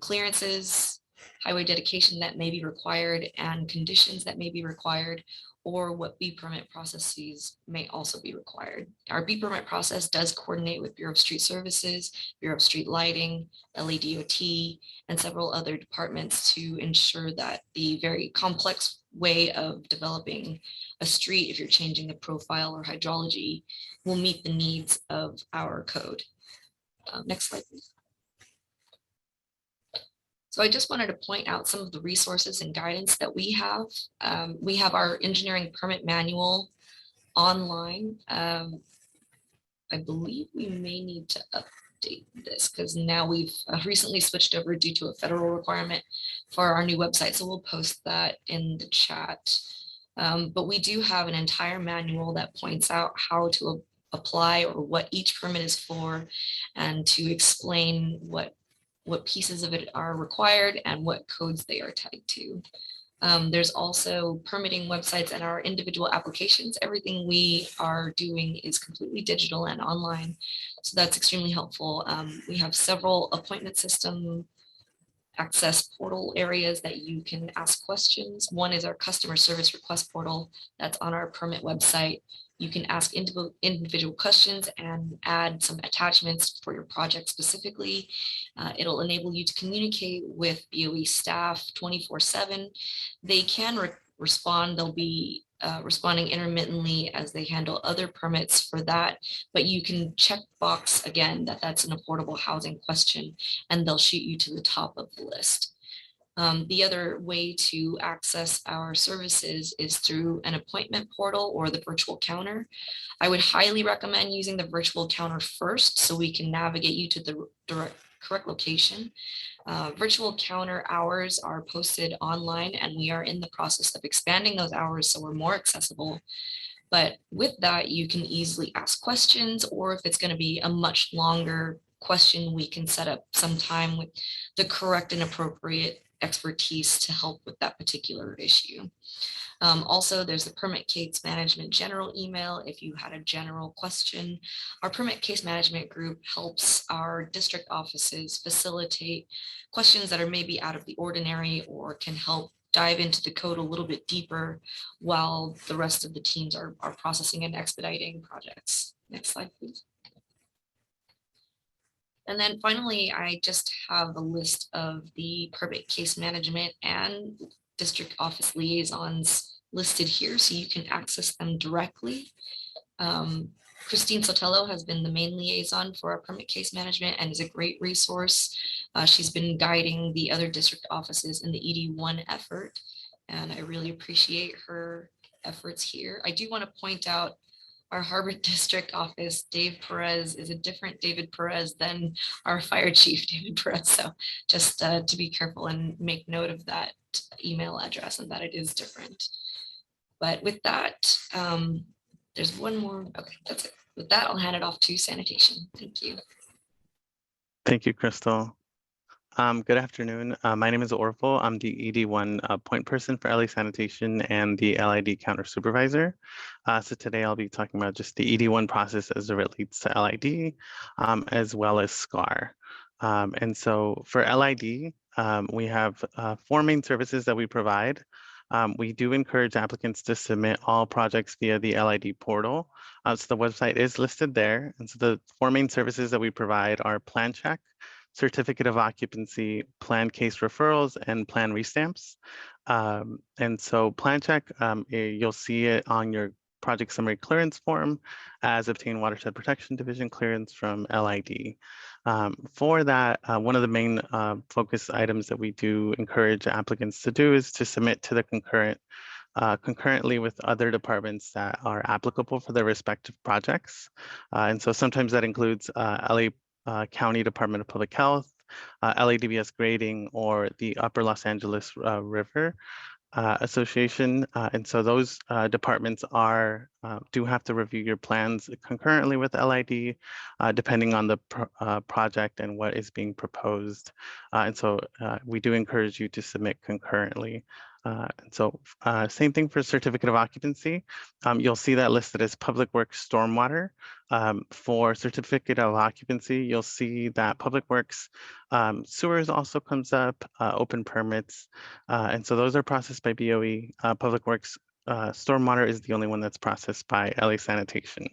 clearances, highway dedication that may be required, and conditions that may be required, or what B permit processes may also be required. Our B permit process does coordinate with Bureau of Street Services, Bureau of Street Lighting, LADOT, and several other departments to ensure that the very complex way of developing a street, if you're changing the profile or hydrology, will meet the needs of our code. Next slide, please. So I just wanted to point out some of the resources and guidance that we have. We have our engineering permit manual online. I believe we may need to update this because now we've recently switched over due to a federal requirement for our new website. So we'll post that in the chat. But we do have an entire manual that points out how to apply or what each permit is for, and to explain what pieces of it are required and what codes they are tied to. There's also permitting websites and our individual applications. Everything we are doing is completely digital and online. So that's extremely helpful. We have several appointment system access portal areas that you can ask questions. One is our customer service request portal that's on our permit website. You can ask individual questions and add some attachments for your project specifically. It'll enable you to communicate with BOE staff 24/7. They can respond. They'll be responding intermittently as they handle other permits for that, but you can check box again that that's an affordable housing question, and they'll shoot you to the top of the list. The other way to access our services is through an appointment portal or the virtual counter. I would highly recommend using the virtual counter first so we can navigate you to the correct location. Virtual counter hours are posted online, and we are in the process of expanding those hours so we're more accessible. But with that, you can easily ask questions, or if it's going to be a much longer question, we can set up some time with the correct and appropriate expertise to help with that particular issue. Also, there's the permit case management general email. If you had a general question, our permit case management group helps our district offices facilitate questions that are maybe out of the ordinary or can help dive into the code a little bit deeper while the rest of the teams are processing and expediting projects. Next slide, please. And then finally, I just have a list of the permit case management and district office liaisons listed here so you can access them directly. Christine Sotelo has been the main liaison for our permit case management and is a great resource. She's been guiding the other district offices in the ED1 effort, and I really appreciate her efforts here. I do want to point out Our Harbor District Office, Dave Perez, is a different David Perez than our Fire Chief, David Perez. So just to be careful and make note of that email address and that it is different. But with that, there's one more. Okay, that's it. With that, I'll hand it off to sanitation. Thank you. Thank you, Crystal. Good afternoon. My name is Orville. I'm the ED1 point person for LA Sanitation and the LID counter supervisor. So today I'll be talking about just the ED1 process as it relates to LID, as well as SCAR. And so for LID, we have 4 main services that we provide. We do encourage applicants to submit all projects via the LID portal. So the website is listed there. And so the 4 main services that we provide are plan check, certificate of occupancy, plan case referrals, and plan restamps. And so plan check, you'll see it on your project summary clearance form as obtained watershed protection division clearance from LID. For that, one of the main focus items that we do encourage applicants to do is to submit to the concurrently with other departments that are applicable for their respective projects. And so sometimes that includes LA County Department of Public Health, LADBS grading, or the Upper Los Angeles River Association. And so those departments do have to review your plans concurrently with LID, depending on the project and what is being proposed. And so we do encourage you to submit concurrently. Same thing for certificate of occupancy. You'll see that listed as Public Works Stormwater. For certificate of occupancy, you'll see that Public Works sewers also comes up, open permits. And so those are processed by BOE. Public Works Stormwater is the only one that's processed by LA Sanitation.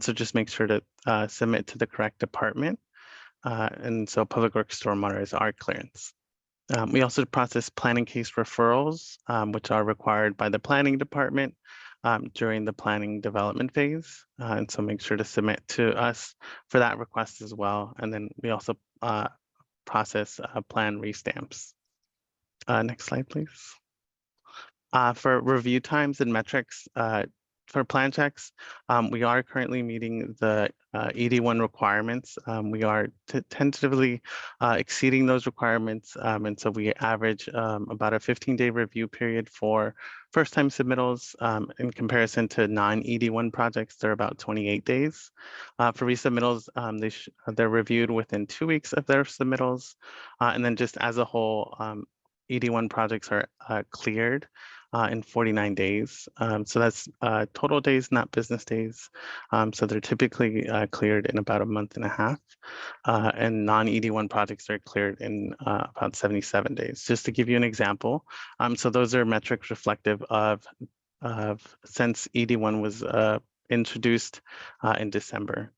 So just make sure to submit to the correct department. And so Public Works Stormwater is our clearance. We also process planning case referrals, which are required by the planning department during the planning development phase. And so make sure to submit to us for that request as well. And then we also process plan restamps. Next slide, please. For review times and metrics, for plan checks, we are currently meeting the ED1 requirements. We are tentatively exceeding those requirements. And so we average about a 15-day review period for first-time submittals. In comparison to non-ED1 projects, they're about 28 days. For resubmittals, they're reviewed within 2 weeks of their submittals. And then just as a whole, ED1 projects are cleared in 49 days. So that's total days, not business days. So they're typically cleared in about a month and a half. And non-ED1 projects are cleared in about 77 days. Just to give you an example. So those are metrics reflective of since ED1 was introduced in December.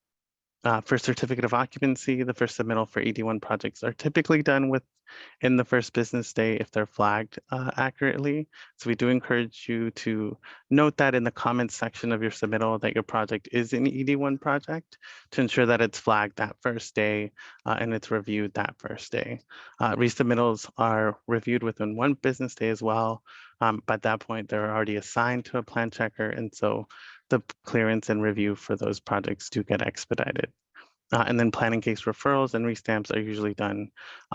For certificate of occupancy, the first submittal for ED1 projects are typically done within the first business day if they're flagged accurately. So we do encourage you to note that in the comments section of your submittal that your project is an ED1 project to ensure that it's flagged that first day and it's reviewed that first day. Resubmittals are reviewed within 1 business day as well. By that point, they're already assigned to a plan checker, and so the clearance and review for those projects do get expedited. And then planning case referrals and restamps are usually done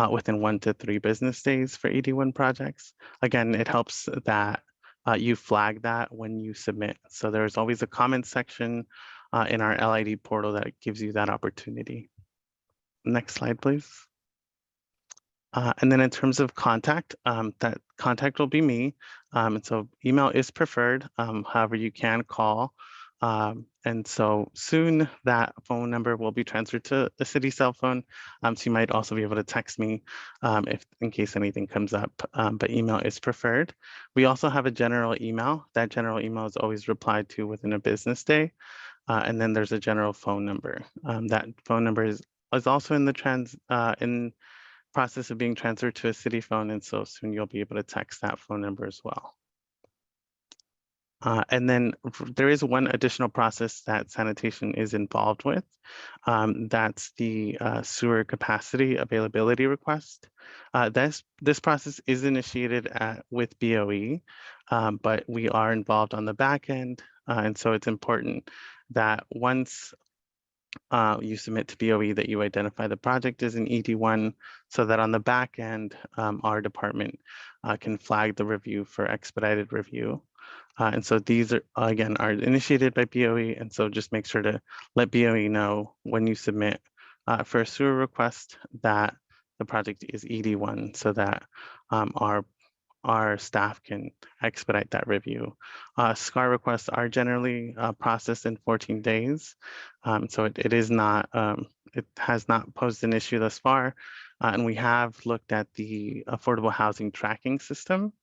within 1 to 3 business days for ED1 projects. Again, it helps that you flag that when you submit. So there's always a comment section in our LID portal that gives you that opportunity. Next slide, please. And then in terms of contact, that contact will be me. And so email is preferred. However, you can call. And so soon that phone number will be transferred to a city cell phone. So you might also be able to text me if in case anything comes up, but email is preferred. We also have a general email. That general email is always replied to within a business day. And then there's a general phone number. That phone number is also in the process of being transferred to a city phone, and so soon you'll be able to text that phone number as well. And then there is one additional process that sanitation is involved with. That's the sewer capacity availability request. This process is initiated with BOE, but we are involved on the back end. And so it's important that once you submit to BOE that you identify the project as an ED1 so that on the back end, our department can flag the review for expedited review. And so these are, again, are initiated by BOE. And so just make sure to let BOE know when you submit for a sewer request that the project is ED1 so that our staff can expedite that review. SCAR requests are generally processed in 14 days. So it is not, it has not posed an issue thus far. And we have looked at the affordable housing tracking system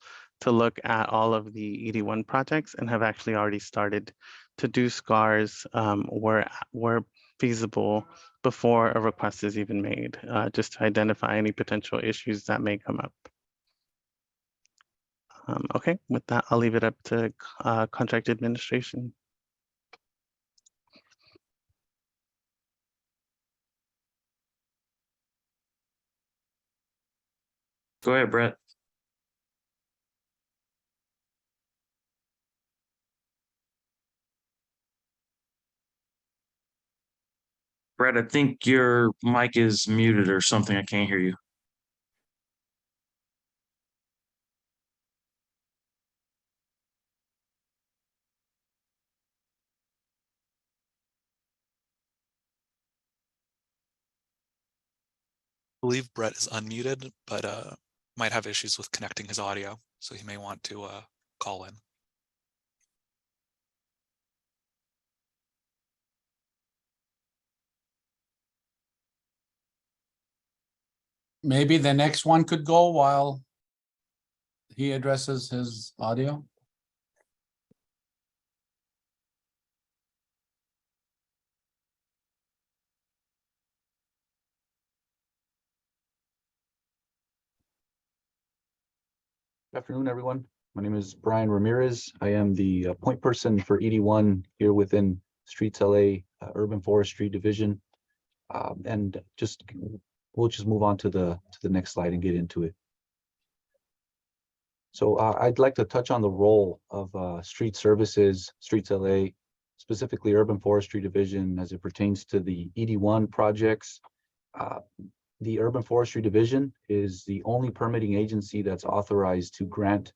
to look at all of the ED1 projects and have actually already started to do SCARs where feasible before a request is even made, just to identify any potential issues that may come up. Okay, with that, I'll leave it up to contract administration. Go ahead, Brett. Brett, I think your mic is muted or something. I can't hear you. I believe Brett is unmuted, but might have issues with connecting his audio, so he may want to call in. Maybe the next one could go while he addresses his audio. Good afternoon, everyone. My name is Brian Ramirez. I am the point person for ED1 here within Streets LA Urban Forestry Division. And we'll just move on to the next slide and get into it. So I'd like to touch on the role of street services, Streets LA, specifically Urban Forestry Division as it pertains to the ED1 projects. The Urban Forestry Division is the only permitting agency that's authorized to grant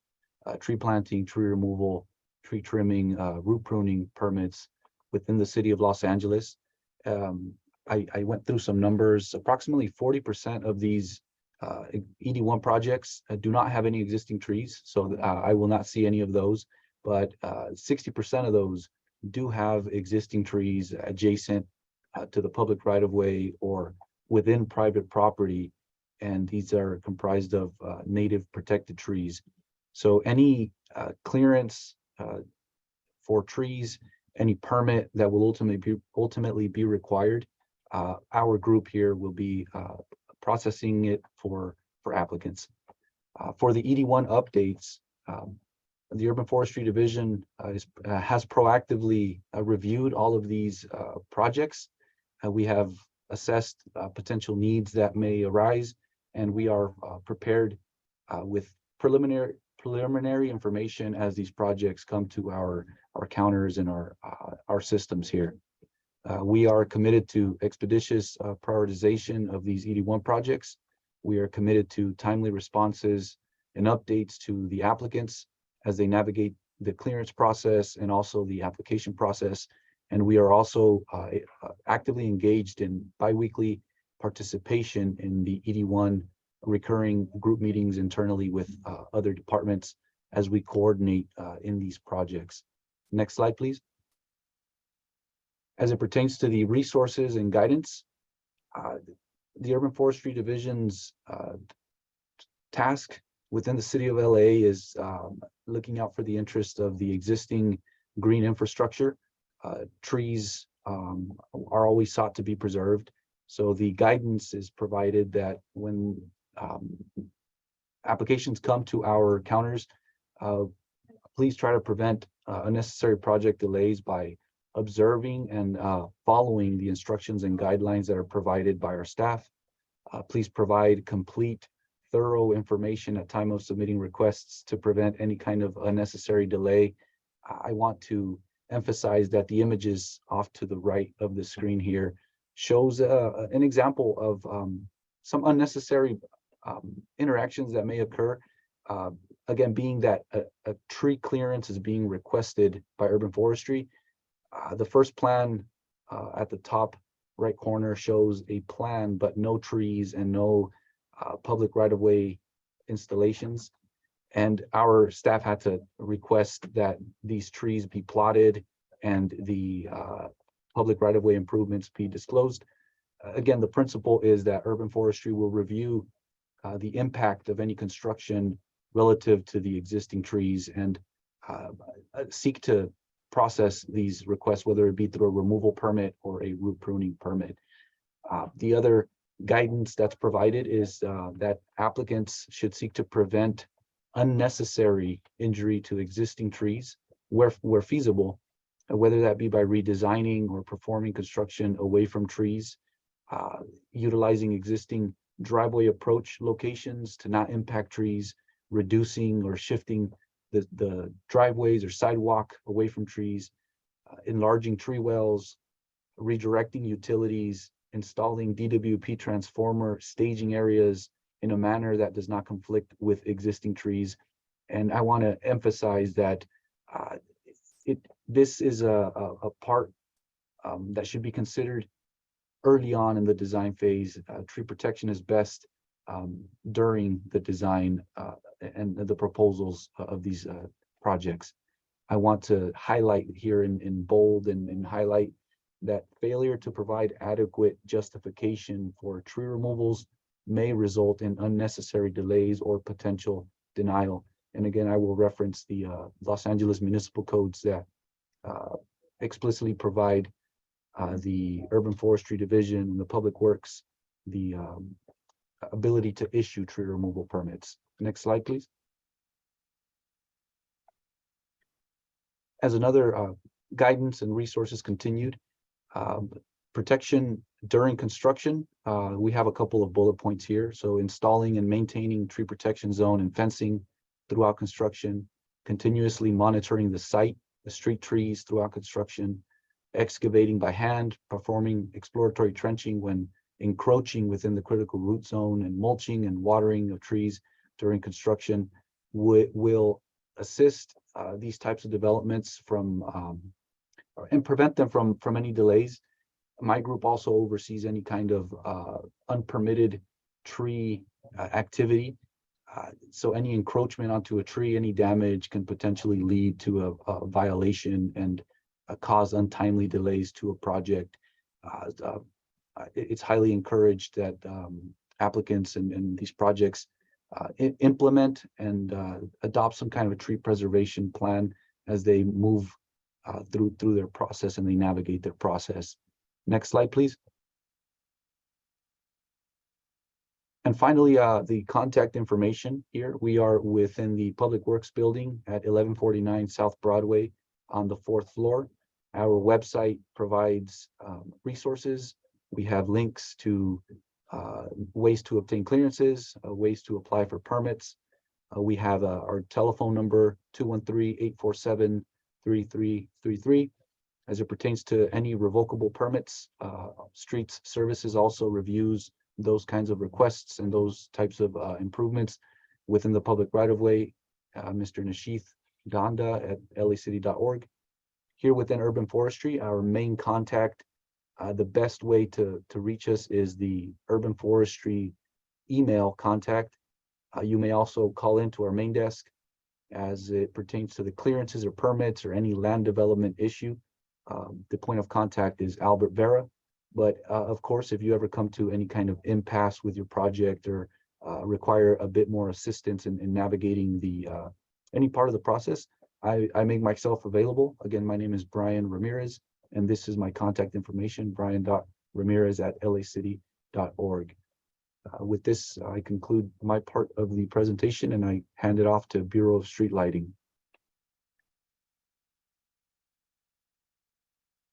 tree planting, tree removal, tree trimming, root pruning permits within the city of Los Angeles. I went through some numbers. Approximately 40% of these ED1 projects do not have any existing trees, so I will not see any of those, but 60% of those do have existing trees adjacent to the public right-of-way or within private property, and these are comprised of native protected trees. So any clearance for trees, any permit that will ultimately be required, our group here will be processing it for applicants. For the ED1 updates, the Urban Forestry Division has proactively reviewed all of these projects. We have assessed potential needs that may arise, and we are prepared with preliminary information as these projects come to our counters and our systems here. We are committed to expeditious prioritization of these ED1 projects. We are committed to timely responses and updates to the applicants as they navigate the clearance process and also the application process. And we are also actively engaged in biweekly participation in the ED1 recurring group meetings internally with other departments as we coordinate in these projects. Next slide, please. As it pertains to the resources and guidance, the Urban Forestry Division's task within the city of LA is looking out for the interest of the existing green infrastructure. Trees are always sought to be preserved. So the guidance is provided that when applications come to our counters, please try to prevent unnecessary project delays by observing and following the instructions and guidelines that are provided by our staff. Please provide complete, thorough information at time of submitting requests to prevent any kind of unnecessary delay. I want to emphasize that the images off to the right of the screen here shows an example of some unnecessary interactions that may occur. Again, being that a tree clearance is being requested by urban forestry, the first plan at the top right corner shows a plan, but no trees and no public right-of-way installations. And our staff had to request that these trees be plotted and the public right-of-way improvements be disclosed. Again, the principle is that urban forestry will review the impact of any construction relative to the existing trees and seek to process these requests, whether it be through a removal permit or a root pruning permit. The other guidance that's provided is that applicants should seek to prevent unnecessary injury to existing trees where feasible, whether that be by redesigning or performing construction away from trees, utilizing existing driveway approach locations to not impact trees, reducing or shifting the driveways or sidewalk away from trees, enlarging tree wells, redirecting utilities, installing DWP transformer staging areas in a manner that does not conflict with existing trees. And I want to emphasize that this is a part that should be considered early on in the design phase. Tree protection is best during the design and the proposals of these projects. I want to highlight here in bold and highlight that failure to provide adequate justification for tree removals may result in unnecessary delays or potential denial. And again, I will reference the Los Angeles municipal codes that explicitly provide the Urban Forestry Division and the Public Works the ability to issue tree removal permits. Next slide, please. As another guidance and resources continued, protection during construction, we have a couple of bullet points here. So installing and maintaining tree protection zone and fencing throughout construction, continuously monitoring the site, the street trees throughout construction, excavating by hand, performing exploratory trenching when encroaching within the critical root zone, and mulching and watering of trees during construction will assist these types of developments from and prevent them from any delays. My group also oversees any kind of unpermitted tree activity. So any encroachment onto a tree, any damage can potentially lead to a violation and cause untimely delays to a project. It's highly encouraged that applicants and these projects implement and adopt some kind of a tree preservation plan as they move through their process and they navigate their process. Next slide, please. And finally, the contact information here. We are within the Public Works building at 1149 South Broadway on the 4th floor. Our website provides resources. We have links to ways to obtain clearances, ways to apply for permits. We have our telephone number, 213-847-3333. As it pertains to any revocable permits, Streets Services also reviews those kinds of requests and those types of improvements within the public right-of-way. Mr. Nashith Ganda at lacity.org. Here within urban forestry, our main contact, the best way to reach us is the urban forestry email contact. You may also call into our main desk as it pertains to the clearances or permits or any land development issue. The point of contact is Albert Vera. But of course, if you ever come to any kind of impasse with your project or require a bit more assistance in navigating the any part of the process, I make myself available. Again, my name is Brian Ramirez, and this is my contact information, brian.ramirez@lacity.org. With this, I conclude my part of the presentation and I hand it off to Bureau of Street Lighting.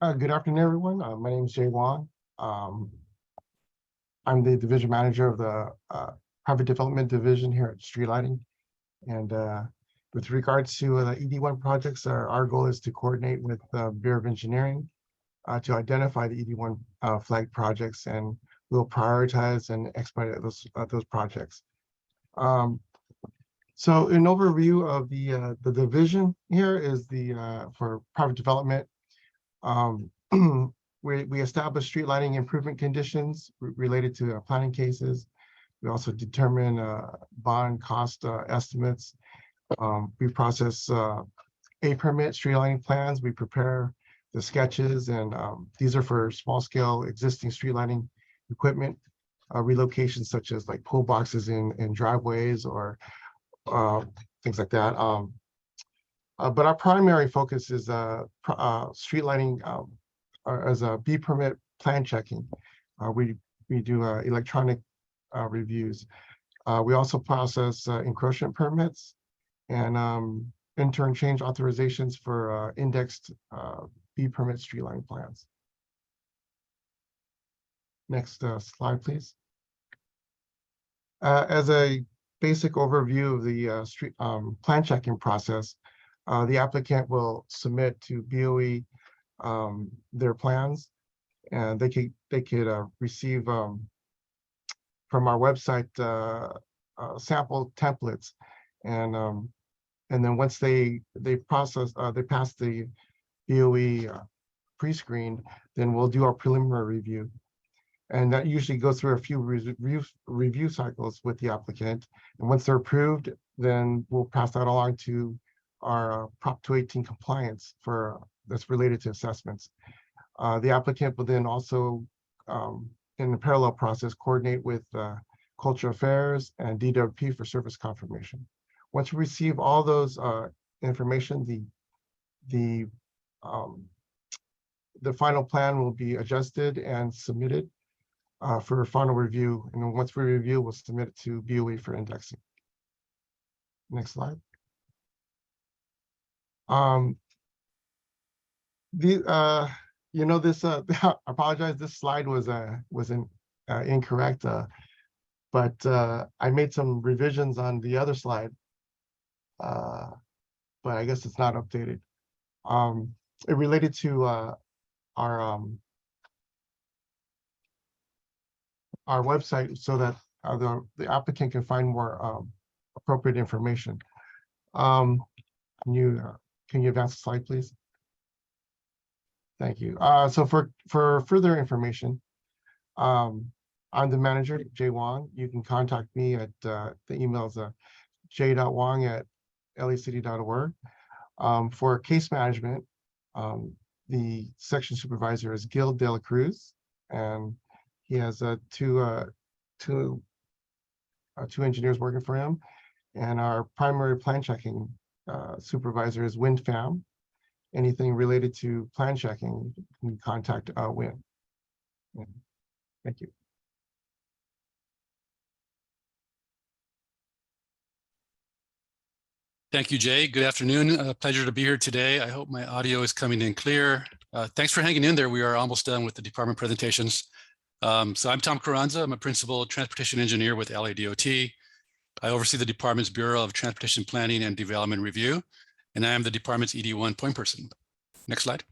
Good afternoon, everyone. My name is Jay Wong. I'm the division manager of the private development division here at Street Lighting. And With regards to the ED1 projects, our goal is to coordinate with the Bureau of Engineering to identify the ED1 flag projects, and we'll prioritize and expedite those projects. So an overview of the division here is for private development. We establish street lighting improvement conditions related to planning cases. We also determine bond cost estimates. We process a permit street lighting plans. We prepare the sketches, and these are for small scale existing street lighting equipment relocations, such as like pull boxes in driveways or things like that. But our primary focus is street lighting as a B permit plan checking. We do electronic reviews. We also process encroachment permits and intern change authorizations for indexed B permit street lighting plans. Next slide, please. As a basic overview of the street plan checking process, the applicant will submit to BOE their plans, and they could receive from our website sample templates, and then once they pass the BOE pre-screen, then we'll do our preliminary review. And that usually goes through a few review cycles with the applicant. And once they're approved, then we'll pass that along to our Prop 218 compliance that's related to assessments. The applicant will then also, in the parallel process, coordinate with Cultural Affairs and DWP for service confirmation. Once we receive all those information, the final plan will be adjusted and submitted for final review. And then once we review, we'll submit it to BOE for indexing. Next slide. This I apologize, this slide was incorrect, but I made some revisions on the other slide, but I guess it's not updated. It related to our website, so that the applicant can find more appropriate information. Can you advance the slide, please? Thank you. So for further information, I'm the manager, Jay Wong. You can contact me at the emails j.wong@lacity.org. For case management, the section supervisor is Gil De La Cruz, and he has two engineers working for him. And our primary plan checking supervisor is Win Pham. Anything related to plan checking, you can contact Win. Thank you. Thank you, Jay. Good afternoon. Pleasure to be here today. I hope my audio is coming in clear. Thanks for hanging in there. We are almost done with the department presentations. So I'm Tom Carranza. I'm a principal transportation engineer with LADOT. I oversee the department's Bureau of Transportation Planning and Development Review, and I am the department's ED1 point person. Next slide.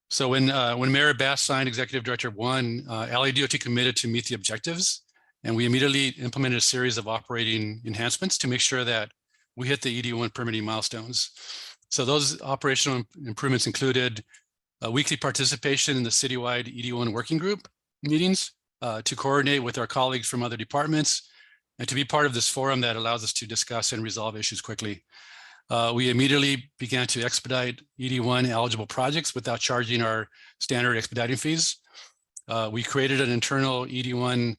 So when Mayor Bass signed Executive Directive 1, LADOT committed to meet the objectives, and we immediately implemented a series of operating enhancements to make sure that we hit the ED1 permitting milestones. So those operational improvements included weekly participation in the citywide ED1 working group meetings to coordinate with our colleagues from other departments and to be part of this forum that allows us to discuss and resolve issues quickly. We immediately began to expedite ED1 eligible projects without charging our standard expediting fees. We created an internal ED1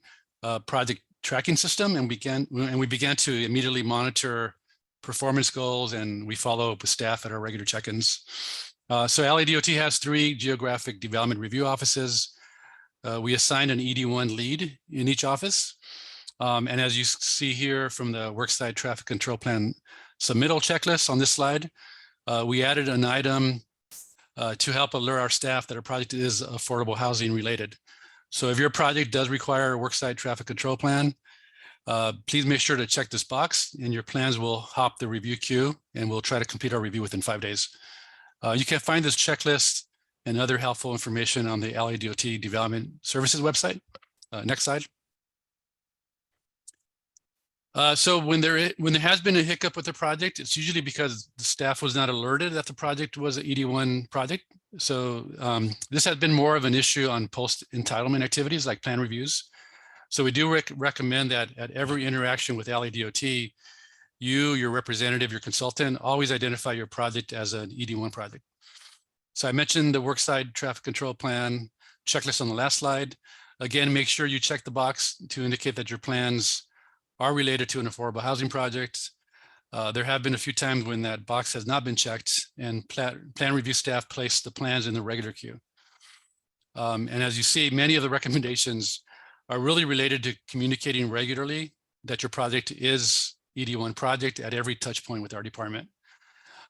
project tracking system, and we began to immediately monitor performance goals, and we follow up with staff at our regular check-ins. So LADOT has 3 geographic development review offices. We assigned an ED1 lead in each office. And as you see here from the worksite traffic control plan submittal checklist on this slide, we added an item to help alert our staff that our project is affordable housing related. So if your project does require a worksite traffic control plan, Please make sure to check this box and your plans will hop the review queue and we'll try to complete our review within 5 days. You can find this checklist and other helpful information on the LADOT Development Services website. Next slide. So when there has been a hiccup with the project, it's usually because the staff was not alerted that the project was an ED1 project. So this has been more of an issue on post entitlement activities like plan reviews. So we do recommend that at every interaction with LADOT, you, your representative, your consultant, always identify your project as an ED1 project. So I mentioned the worksite traffic control plan checklist on the last slide. Again, make sure you check the box to indicate that your plans are related to an affordable housing project. There have been a few times when that box has not been checked and plan review staff placed the plans in the regular queue. And as you see, many of the recommendations are really related to communicating regularly that your project is ED1 project at every touch point with our department.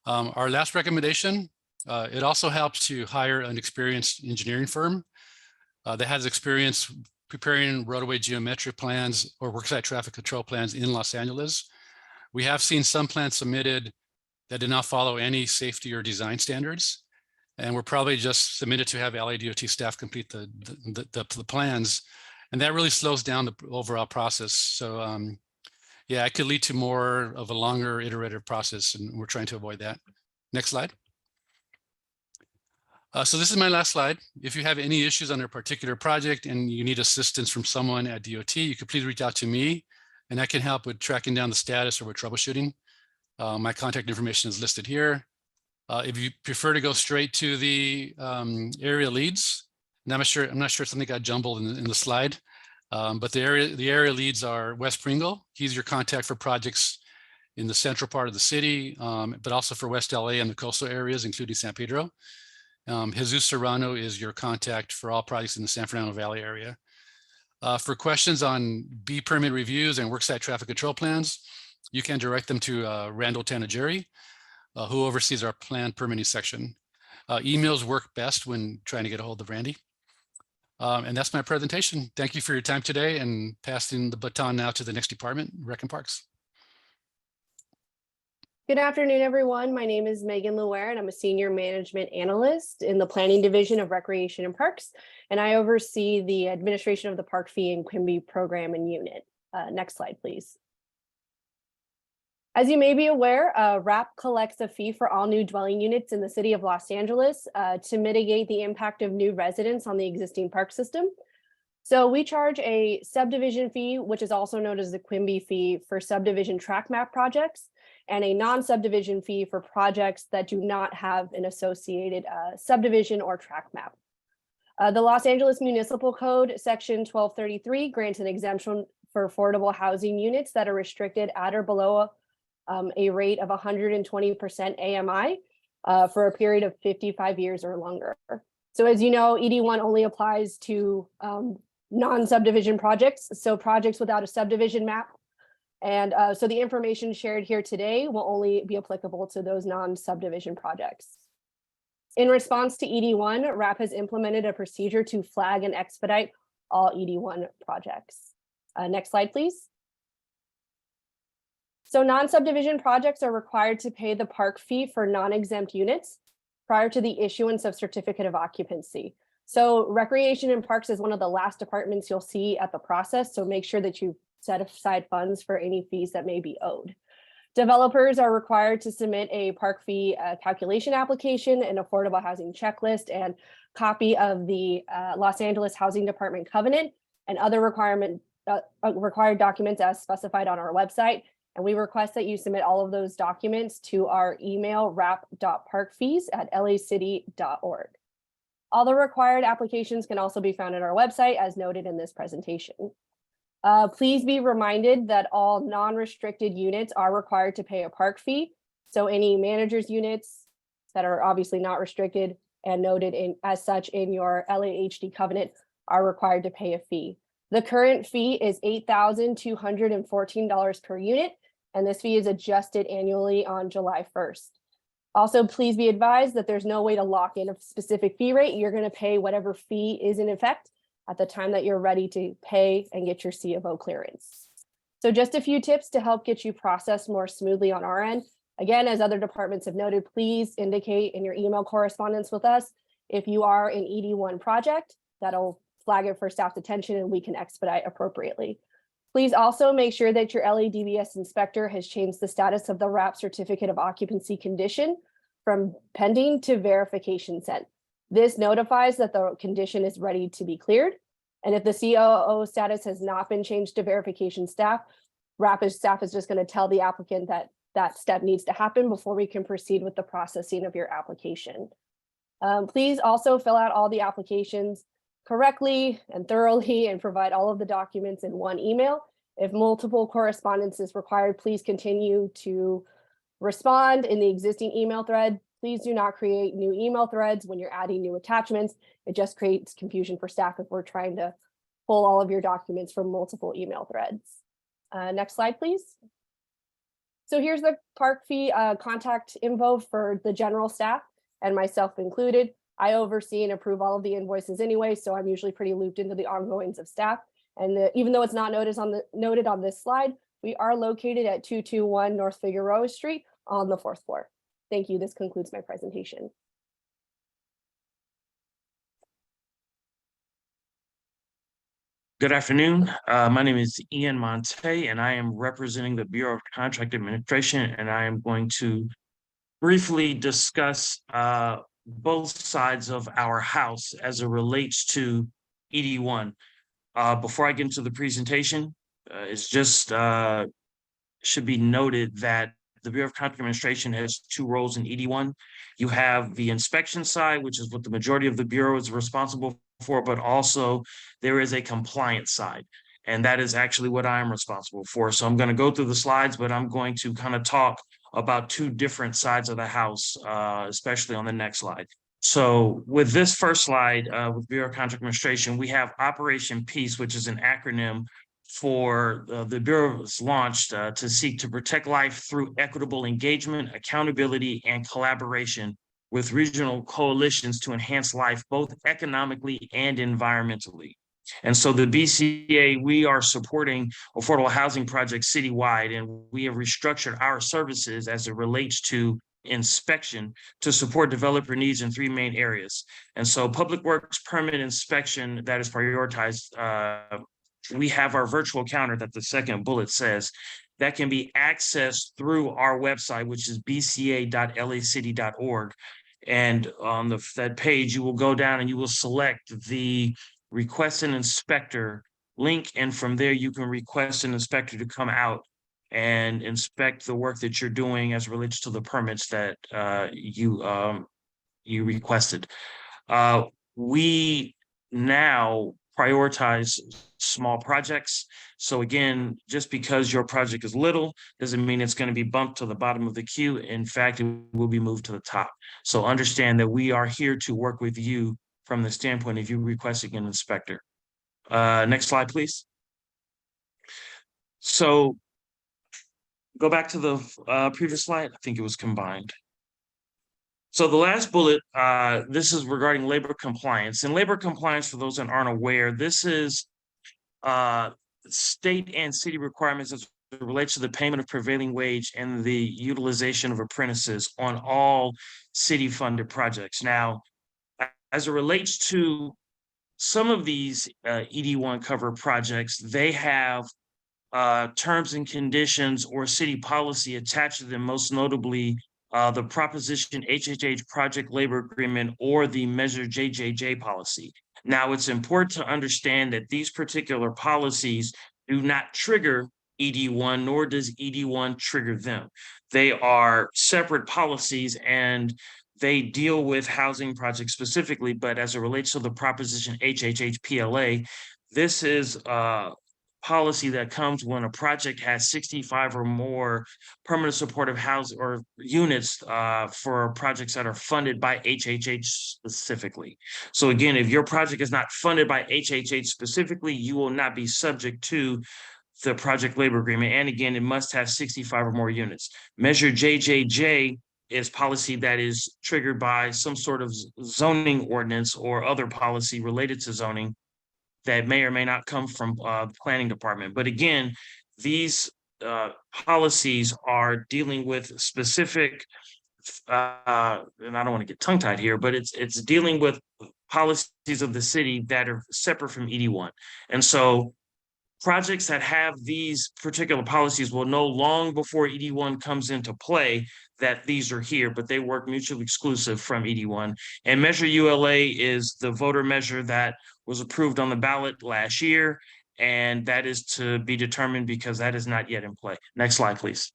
Our last recommendation, it also helps to hire an experienced engineering firm that has experience preparing roadway geometric plans or worksite traffic control plans in Los Angeles. We have seen some plans submitted that did not follow any safety or design standards. And we're probably just submitted to have LADOT staff complete the plans. And that really slows down the overall process. So yeah, it could lead to more of a longer iterative process, and we're trying to avoid that. Next slide. So this is my last slide. If you have any issues on a particular project and you need assistance from someone at DOT, you could please reach out to me and I can help with tracking down the status or with troubleshooting. My contact information is listed here. If you prefer to go straight to the area leads, and I'm not sure something got jumbled in the slide, but the area leads are Wes Pringle. He's your contact for projects in the central part of the city, but also for West LA and the coastal areas, including San Pedro. Jesus Serrano is your contact for all projects in the San Fernando Valley area. For questions on B permit reviews and worksite traffic control plans, you can direct them to Randall Tanageri, who oversees our plan permitting section. Emails work best when trying to get a hold of Randy. And that's my presentation. Thank you for your time today, and passing the baton now to the next department, Rec and Parks. Good afternoon, everyone. My name is Megan Luer, and I'm a senior management analyst in the planning division of Recreation and Parks, and I oversee the administration of the Park Fee and Quimby program and unit. Next slide, please. As you may be aware, RAP collects a fee for all new dwelling units in the city of Los Angeles to mitigate the impact of new residents on the existing park system. So we charge a subdivision fee, which is also known as the Quimby fee, for subdivision track map projects, and a non-subdivision fee for projects that do not have an associated subdivision or track map. The Los Angeles Municipal Code, Section 1233, grants an exemption for affordable housing units that are restricted at or below a rate of 120% AMI for a period of 55 years or longer. So as you know, ED1 only applies to non-subdivision projects, so projects without a subdivision map. And so the information shared here today will only be applicable to those non-subdivision projects. In response to ED1, RAP has implemented a procedure to flag and expedite all ED1 projects. Next slide, please. So non-subdivision projects are required to pay the park fee for non-exempt units prior to the issuance of certificate of occupancy. So Recreation and Parks is one of the last departments you'll see at the process, so make sure that you set aside funds for any fees that may be owed. Developers are required to submit a park fee calculation application, an affordable housing checklist, and copy of the Los Angeles Housing Department covenant and other required documents as specified on our website. And we request that you submit all of those documents to our email rap.parkfees@lacity.org. All the required applications can also be found at our website as noted in this presentation. Please be reminded that all non-restricted units are required to pay a park fee. So any manager's units that are obviously not restricted and noted as such in your LAHD covenant are required to pay a fee. The current fee is $8,214 per unit, and this fee is adjusted annually on July 1st. Also, please be advised that there's no way to lock in a specific fee rate. You're going to pay whatever fee is in effect at the time that you're ready to pay and get your C of O clearance. So just a few tips to help get you processed more smoothly on our end. Again, as other departments have noted, please indicate in your email correspondence with us if you are an ED1 project. That'll flag it for staff's attention and we can expedite appropriately. Please also make sure that your LADBS inspector has changed the status of the RAP certificate of occupancy condition from pending to verification sent. This notifies that the condition is ready to be cleared. And if the COO status has not been changed to verification staff, RAP staff is just going to tell the applicant that that step needs to happen before we can proceed with the processing of your application. Please also fill out all the applications correctly and thoroughly and provide all of the documents in one email. If multiple correspondence is required, please continue to respond in the existing email thread. Please do not create new email threads when you're adding new attachments. It just creates confusion for staff if we're trying to pull all of your documents from multiple email threads. Next slide, please. So here's the park fee contact info for the general staff and myself included. I oversee and approve all of the invoices anyway, so I'm usually pretty looped into the ongoings of staff. And even though it's not noted on this slide, we are located at 221 North Figueroa Street on the 4th floor. Thank you. This concludes my presentation. Good afternoon. My name is Ian Monte, and I am representing the Bureau of Contract Administration, and I am going to briefly discuss both sides of our house as it relates to ED1. Before I get into the presentation, it's just should be noted that the Bureau of Contract Administration has two roles in ED1. You have the inspection side, which is what the majority of the Bureau is responsible for, but also there is a compliance side. And that is actually what I am responsible for. So I'm going to go through the slides, but I'm going to kind of talk about two different sides of the house, especially on the next slide. So with this first slide, with Bureau of Contract Administration, we have Operation Peace, which is an acronym for the Bureau was launched to seek to protect life through equitable engagement, accountability, and collaboration with regional coalitions to enhance life both economically and environmentally. And so the BCA, we are supporting affordable housing projects citywide, and we have restructured our services as it relates to inspection to support developer needs in three main areas. And so public works permit inspection that is prioritized. We have our virtual counter that the second bullet says that can be accessed through our website, which is bca.lacity.org. And on that page, you will go down and you will select the request an inspector link. And from there, you can request an inspector to come out and inspect the work that you're doing as it relates to the permits that you requested. We now prioritize small projects. So again, just because your project is little doesn't mean it's going to be bumped to the bottom of the queue. In fact, it will be moved to the top. So understand that we are here to work with you from the standpoint of you requesting an inspector. Next slide, please. So go back to the previous slide. I think it was combined. So the last bullet, this is regarding labor compliance. And labor compliance, for those that aren't aware, this is state and city requirements as it relates to the payment of prevailing wage and the utilization of apprentices on all city-funded projects. Now, as it relates to some of these ED1 cover projects, they have terms and conditions or city policy attached to them, most notably the Proposition HHH Project Labor Agreement or the Measure JJJ policy. Now, it's important to understand that these particular policies do not trigger ED1, nor does ED1 trigger them. They are separate policies and they deal with housing projects specifically, but as it relates to the Proposition HHH PLA, this is policy that comes when a project has 65 or more permanent supportive housing or units for projects that are funded by HHH specifically. So again, if your project is not funded by HHH specifically, you will not be subject to the project labor agreement. And again, it must have 65 or more units. Measure JJJ is policy that is triggered by some sort of zoning ordinance or other policy related to zoning that may or may not come from the planning department. But again, these policies are dealing with specific, and I don't want to get tongue-tied here, but it's dealing with policies of the city that are separate from ED1. And so projects that have these particular policies will know long before ED1 comes into play that these are here, but they work mutually exclusive from ED1. And Measure ULA is the voter measure that was approved on the ballot last year, and that is to be determined because that is not yet in play. Next slide, please.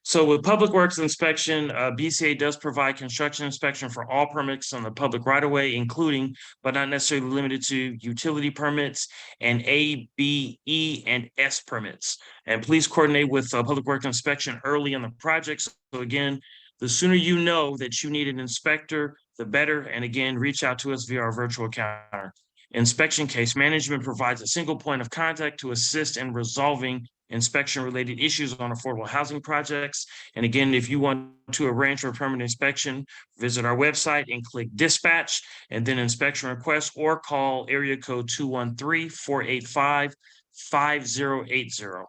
So with public works inspection, BCA does provide construction inspection for all permits on the public right of way, including but not necessarily limited to utility permits and A, B, E, and S permits. And please coordinate with public works inspection early in the project. So again, the sooner you know that you need an inspector, the better. And again, reach out to us via our virtual counter. Inspection case management provides a single point of contact to assist in resolving inspection-related issues on affordable housing projects. And again, if you want to arrange for a permanent inspection, visit our website and click dispatch and then inspection request, or call area code 213-485-5080.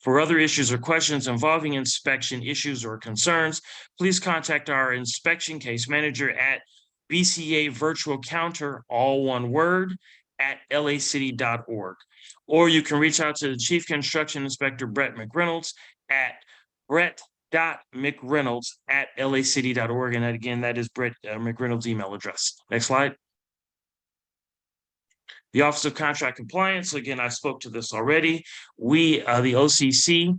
For other issues or questions involving inspection issues or concerns, please contact our inspection case manager at BCA Virtual Counter, all one word, at lacity.org. Or you can reach out to the Chief Construction Inspector, Brett McReynolds, at brett.mcreynolds@lacity.org. And again, that is Brett McReynolds' email address. Next slide. The Office of Contract Compliance, again, I spoke to this already. We, the OCC,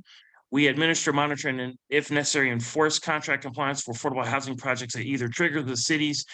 we administer, monitor, and if necessary, enforce contract compliance for affordable housing projects that either trigger the city's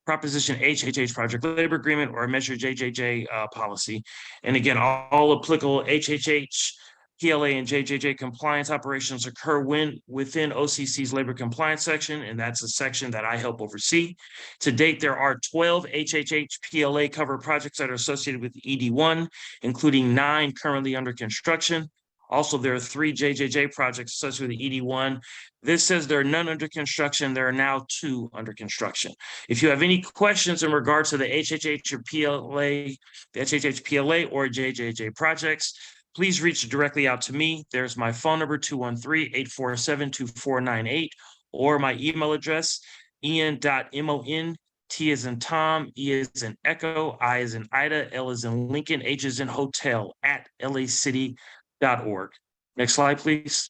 Proposition HHH project labor agreement or Measure JJJ policy. And again, all applicable HHH, PLA, and JJJ compliance operations occur within OCC's labor compliance section, and that's a section that I help oversee. To date, there are 12 HHH PLA covered projects that are associated with ED1, including 9 currently under construction. Also, there are 3 JJJ projects associated with ED1. This says there are none under construction. There are now 2 under construction. If you have any questions in regards to the HHH or PLA, the HHH PLA or JJJ projects, please reach directly out to me. There's my phone number, 213-847-2498, or my email address, ian.mon, T as in Tom, E as in Echo, I as in Ida, L as in Lincoln, H as in Hotel, @lacity.org. Next slide, please.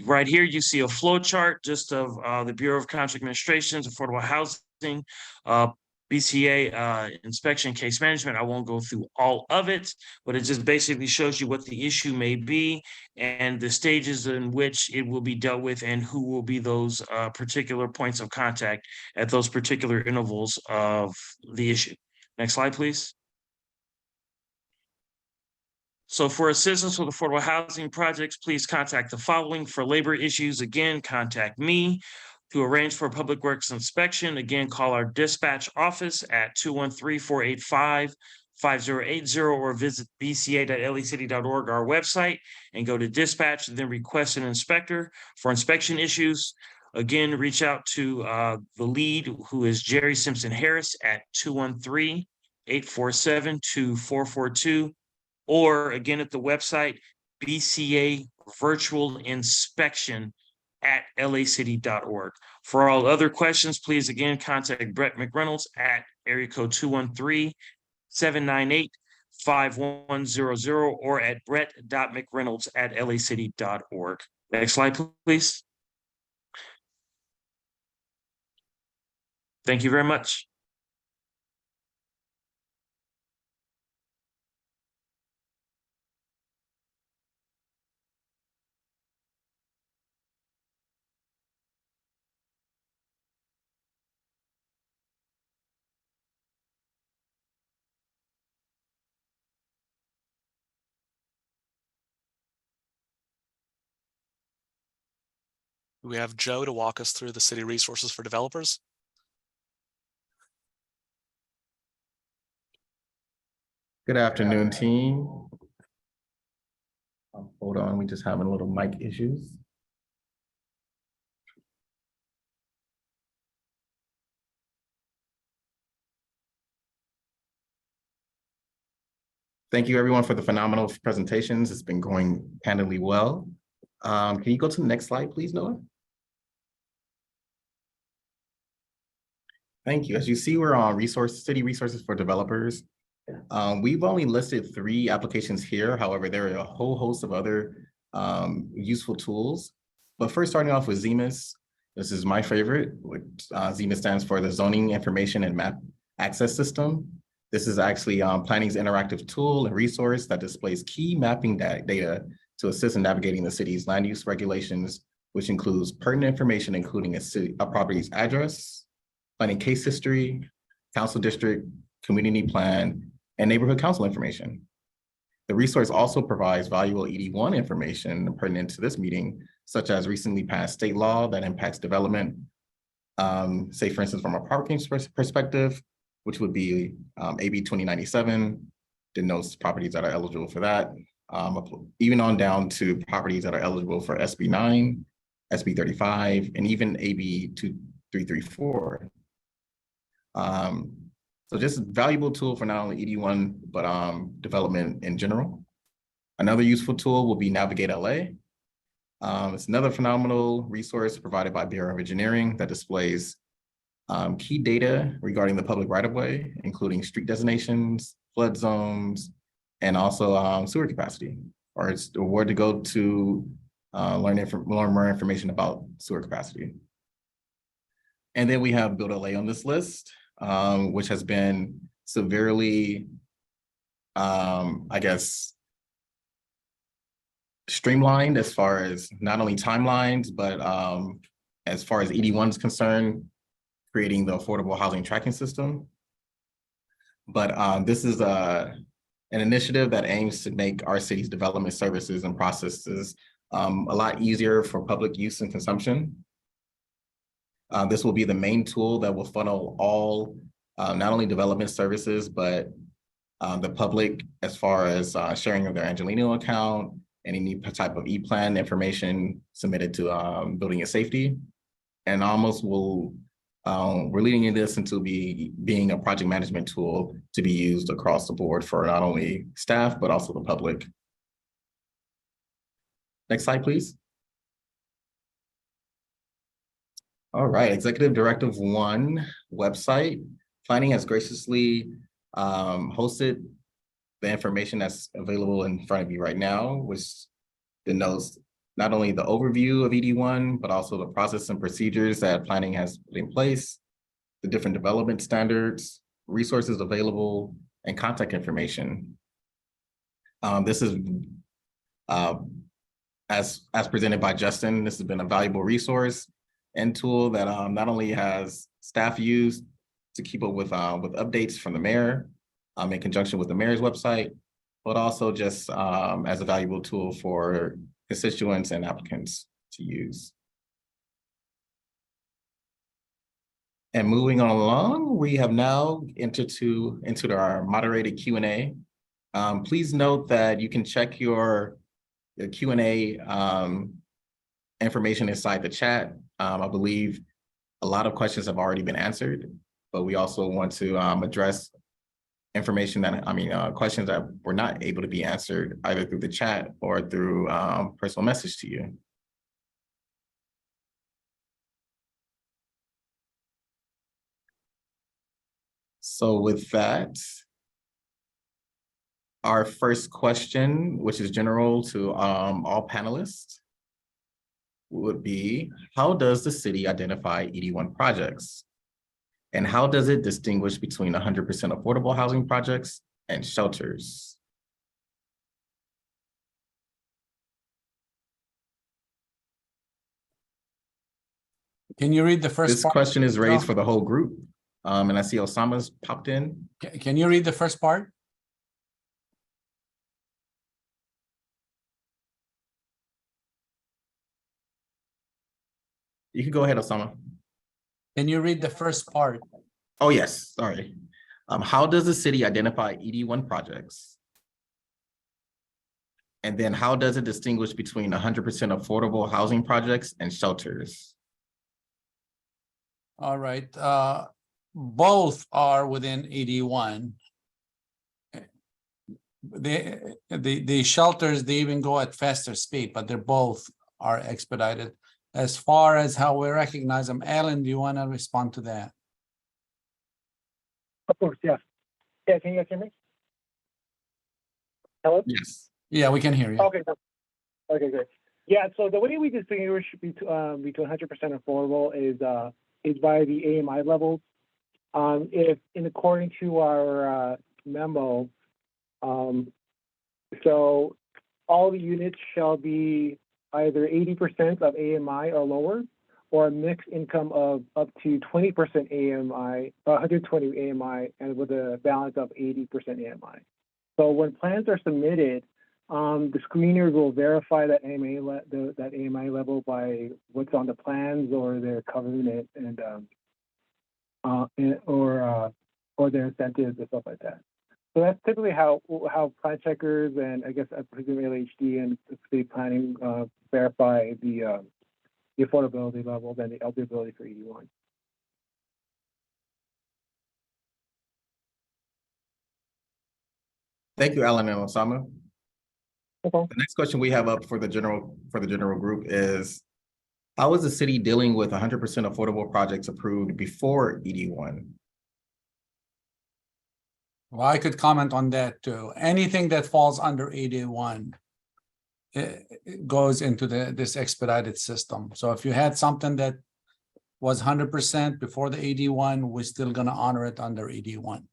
Right here, you see a flow chart just of the Bureau of Contract Administration's affordable housing, BCA inspection case management. I won't go through all of it, but it just basically shows you what the issue may be and the stages in which it will be dealt with and who will be those particular points of contact at those particular intervals of the issue. Next slide, please. So for assistance with affordable housing projects, please contact the following. For labor issues, again, contact me. To arrange for a public works inspection, again, call our dispatch office at 213-485-5080 or visit bca.lacity.org, our website, and go to dispatch, then request an inspector. For inspection issues, again, reach out to the lead, who is Jerry Simpson Harris, at 213-847-2442. Or again, at the website, BCA Virtual Inspection @lacity.org. For all other questions, please again contact Brett McReynolds at area code 213-798-5100 or at brett.mcreynolds@lacity.org. Next slide, please. Thank you very much. We have Joe to walk us through the city resources for developers. Good afternoon, team. Hold on, we just having a little mic issues. Thank you everyone for the phenomenal presentations. It's been going handily well. Can you go to the next slide, please, Noah? Thank you. As you see, we're on city resources for developers. We've only listed 3 applications here. However, there are a whole host of other useful tools. But first, starting off with ZEMIS. This is my favorite, which ZEMIS stands for the Zoning Information and Map Access System. This is actually planning's interactive tool and resource that displays key mapping data to assist in navigating the city's land use regulations, which includes pertinent information, including a property's address, planning case history, council district, community plan, and neighborhood council information. The resource also provides valuable ED1 information pertinent to this meeting, such as recently passed state law that impacts development. Say, for instance, from a parking perspective, which would be AB 2097, denotes properties that are eligible for that, even on down to properties that are eligible for SB 9, SB 35, and even AB 2334. So just a valuable tool for not only ED1, but development in general. Another useful tool will be Navigate LA. It's another phenomenal resource provided by Bureau of Engineering that displays key data regarding the public right-of-way, including street designations, flood zones, and also sewer capacity, or it's where to go to learn more information about sewer capacity. And then we have Build LA on this list, which has been severely, I guess, streamlined as far as not only timelines, but as far as ED1 is concerned, creating the affordable housing tracking system. But this is an initiative that aims to make our city's development services and processes a lot easier for public use and consumption. This will be the main tool that will funnel all, not only development services, but the public as far as sharing of their Angelino account, any type of e-plan information submitted to building and safety. And almost will, we're leading this into being a project management tool to be used across the board for not only staff, but also the public. Next slide, please. All right, Executive Directive 1 website. Planning has graciously hosted the information that's available in front of you right now, which denotes not only the overview of ED1, but also the process and procedures that planning has put in place, the different development standards, resources available, and contact information. This is, as presented by Justin, this has been a valuable resource and tool that not only has staff used to keep up with updates from the mayor in conjunction with the mayor's website, but also just as a valuable tool for constituents and applicants to use. And moving on along, we have now entered into our moderated Q&A. Please note that you can check your Q&A information inside the chat. I believe a lot of questions have already been answered, but we also want to address information that, questions that were not able to be answered either through the chat or through personal message to you. So with that, our first question, which is general to all panelists, would be, how does the city identify ED1 projects? And how does it distinguish between 100% affordable housing projects and shelters? Can you read the first This part? question is raised for the whole group. And I see Osama's popped in. Can you read the first part? You can go ahead, Osama. Can you read the first part? Oh, yes, sorry. How does the city identify ED1 projects? And then how does it distinguish between 100% affordable housing projects and shelters? All right, both are within ED1. the shelters, they even go at faster speed, but they're both are expedited. As far as how we recognize them, Alan, do you want to respond to that? Of course, yeah. Yeah, can you guys hear me? Hello? Yes. Yeah, we can hear you. Okay, okay, great. Yeah, so the way we distinguish between 100% affordable is by the AMI levels. If in according to our memo, so all the units shall be either 80% of AMI or lower, or a mixed income of up to 20% AMI, 120 AMI, and with a balance of 80% AMI. So when plans are submitted, the screener will verify that AMI level by what's on the plans or their covenant and or their incentives and stuff like that. So that's typically how plan checkers and I guess presumably LHD and city planning verify the affordability levels and the eligibility for 81. Thank you, Alan and Osama. Okay. The next question we have up for the general group is, how is the city dealing with 100% affordable projects approved before ED1? Well, I could comment on that too. Anything that falls under 81 it goes into this expedited system. So if you had something that was 100% before the 81, we're still going to honor it under 81.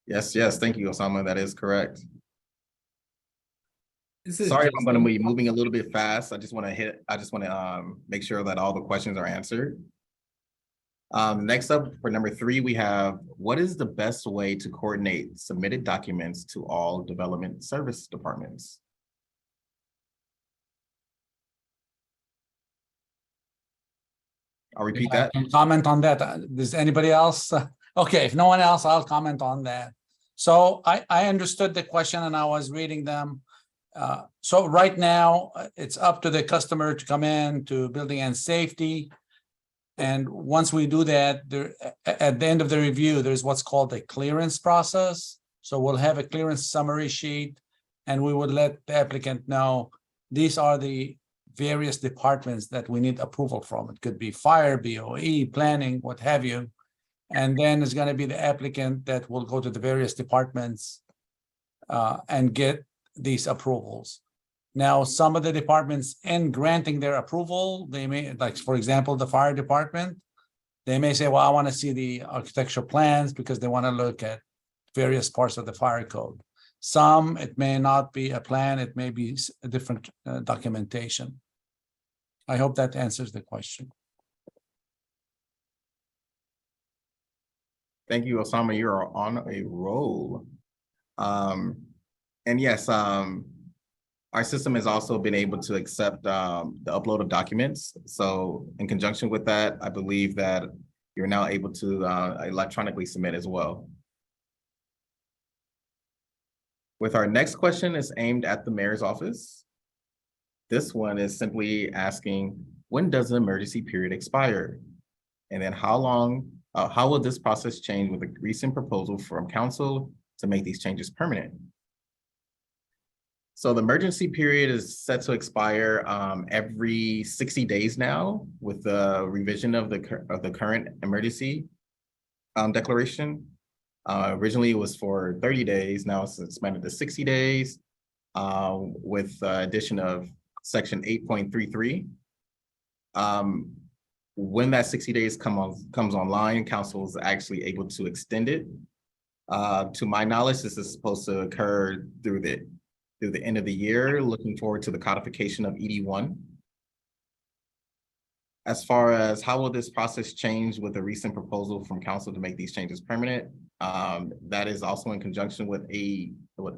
Yes, thank you, Osama. That is correct. This is Sorry if I'm going to Justin. be moving a little bit fast. I just want to make sure that all the questions are answered. Next up for number 3, we have, what is the best way to coordinate submitted documents to all development service departments? I'll repeat that. I can comment on that. Does anybody else? Okay, if no one else, I'll comment on that. So I understood the question and I was reading them. So right now, it's up to the customer to come in to building and safety. And once we do that, at the end of the review, there's what's called a clearance process. So we'll have a clearance summary sheet and we would let the applicant know these are the various departments that we need approval from. It could be fire, BOE, planning, what have you. And then it's going to be the applicant that will go to the various departments and get these approvals. Now, some of the departments in granting their approval, they may, like, for example, the fire department, they may say, well, I want to see the architectural plans because they want to look at various parts of the fire code. Some, it may not be a plan, it may be a different documentation. I hope that answers the question. Thank you, Osama. You're on a roll. And yes, our system has also been able to accept the upload of documents. So in conjunction with that, I believe that you're now able to electronically submit as well. With our next question is aimed at the mayor's office. This one is simply asking, when does the emergency period expire? And then how will this process change with a recent proposal from council to make these changes permanent? So the emergency period is set to expire every 60 days now with the revision of the current emergency declaration. Originally it was for 30 days, now it's expanded to 60 days with addition of section 8.33. When that 60 days comes online, council is actually able to extend it. To my knowledge, this is supposed to occur through the end of the year, looking forward to the codification of ED1. As far as how will this process change with a recent proposal from council to make these changes permanent, that is also in conjunction with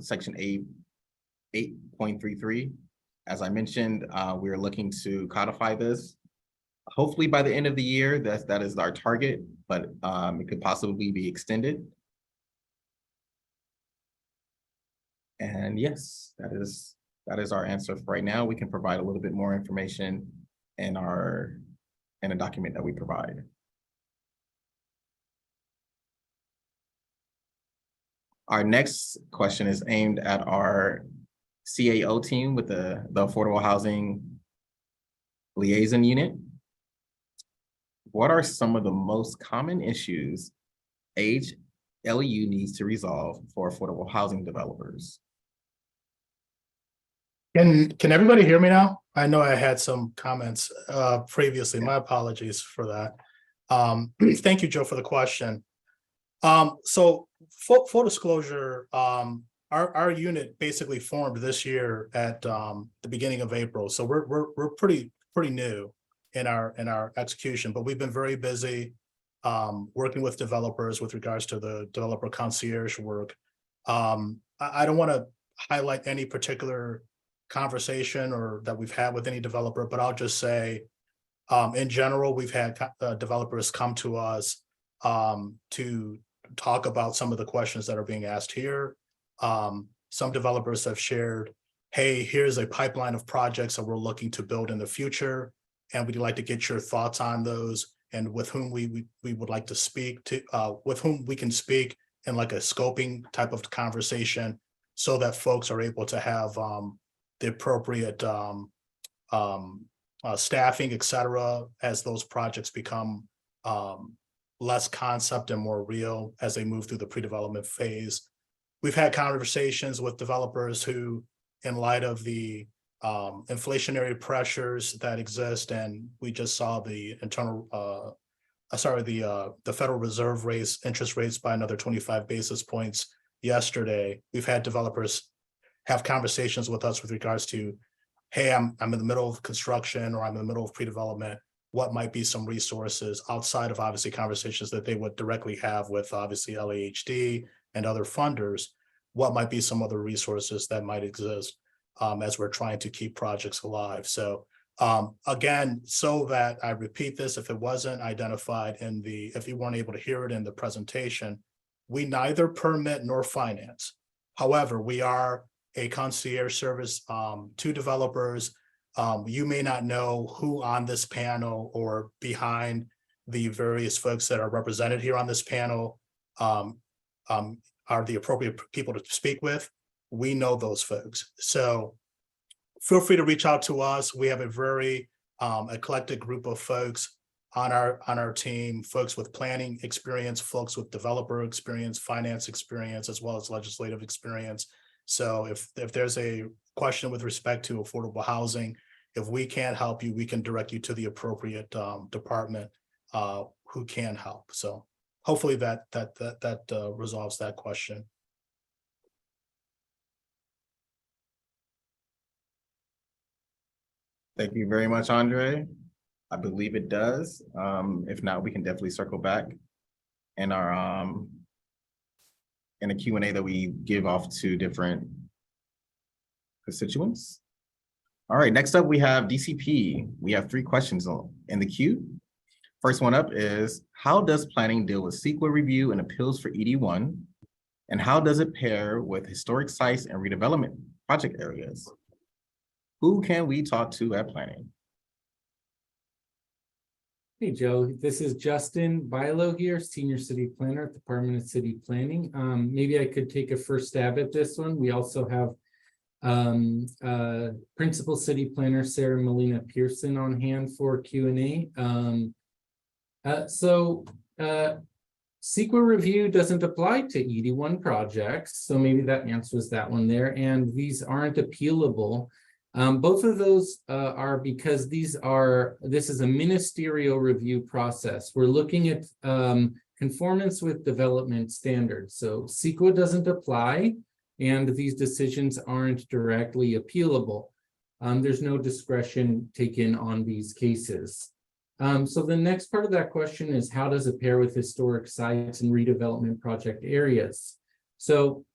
section 8.33. As I mentioned, we are looking to codify this. Hopefully by the end of the year, that is our target, but it could possibly be extended. And yes, that is our answer for right now. We can provide a little bit more information in a document that we provide. Our next question is aimed at our CAO team with the Affordable Housing Liaison Unit. What are some of the most common issues LEU needs to resolve for affordable housing developers? Can everybody hear me now? I know I had some comments previously. My apologies for that. Thank you, Joe, for the question. So full disclosure, our unit basically formed this year at the beginning of April. So we're pretty new in our execution, but we've been very busy working with developers with regards to the developer concierge work. I don't want to highlight any particular conversation or that we've had with any developer, but I'll just say, in general, we've had developers come to us to talk about some of the questions that are being asked here. Some developers have shared, hey, here's a pipeline of projects that we're looking to build in the future, and we'd like to get your thoughts on those and with whom we would like to speak to, with whom we can speak in like a scoping type of conversation so that folks are able to have the appropriate staffing, et cetera, as those projects become less concept and more real as they move through the pre-development phase. We've had conversations with developers who, in light of the inflationary pressures that exist, and we just saw the the Federal Reserve raise interest rates by another 25 basis points yesterday. We've had developers have conversations with us with regards to, hey, I'm in the middle of construction or I'm in the middle of pre-development. What might be some resources outside of obviously conversations that they would directly have with obviously LAHD and other funders? What might be some other resources that might exist as we're trying to keep projects alive? So again, so that I repeat this, if it wasn't identified if you weren't able to hear it in the presentation, we neither permit nor finance. However, we are a concierge service to developers. You may not know who on this panel or behind the various folks that are represented here on this panel are the appropriate people to speak with. We know those folks. So feel free to reach out to us. We have a very eclectic group of folks on our team, folks with planning experience, folks with developer experience, finance experience, as well as legislative experience. So if there's a question with respect to affordable housing, if we can't help you, we can direct you to the appropriate department who can help. So hopefully that resolves that question. Thank you very much, Andre. I believe it does. If not, we can definitely circle back in our in a Q&A that we give off to different constituents. All right, next up we have DCP. We have 3 questions in the queue. First one up is, how does planning deal with CEQA review and appeals for ED1? And how does it pair with historic sites and redevelopment project areas? Who can we talk to at planning? Hey, Joe, this is Justin Bilo here, Senior City Planner at the Department of City Planning. Maybe I could take a first stab at this one. We also have Principal City Planner Sarah Melina Pearson on hand for Q&A. CEQA review doesn't apply to ED1 projects, so maybe that answers that one there. And these aren't appealable. Both of those are because this is a ministerial review process. We're looking at conformance with development standards. So CEQA doesn't apply, and these decisions aren't directly appealable. There's no discretion taken on these cases. So the next part of that question is, how does it pair with historic sites and redevelopment project areas? So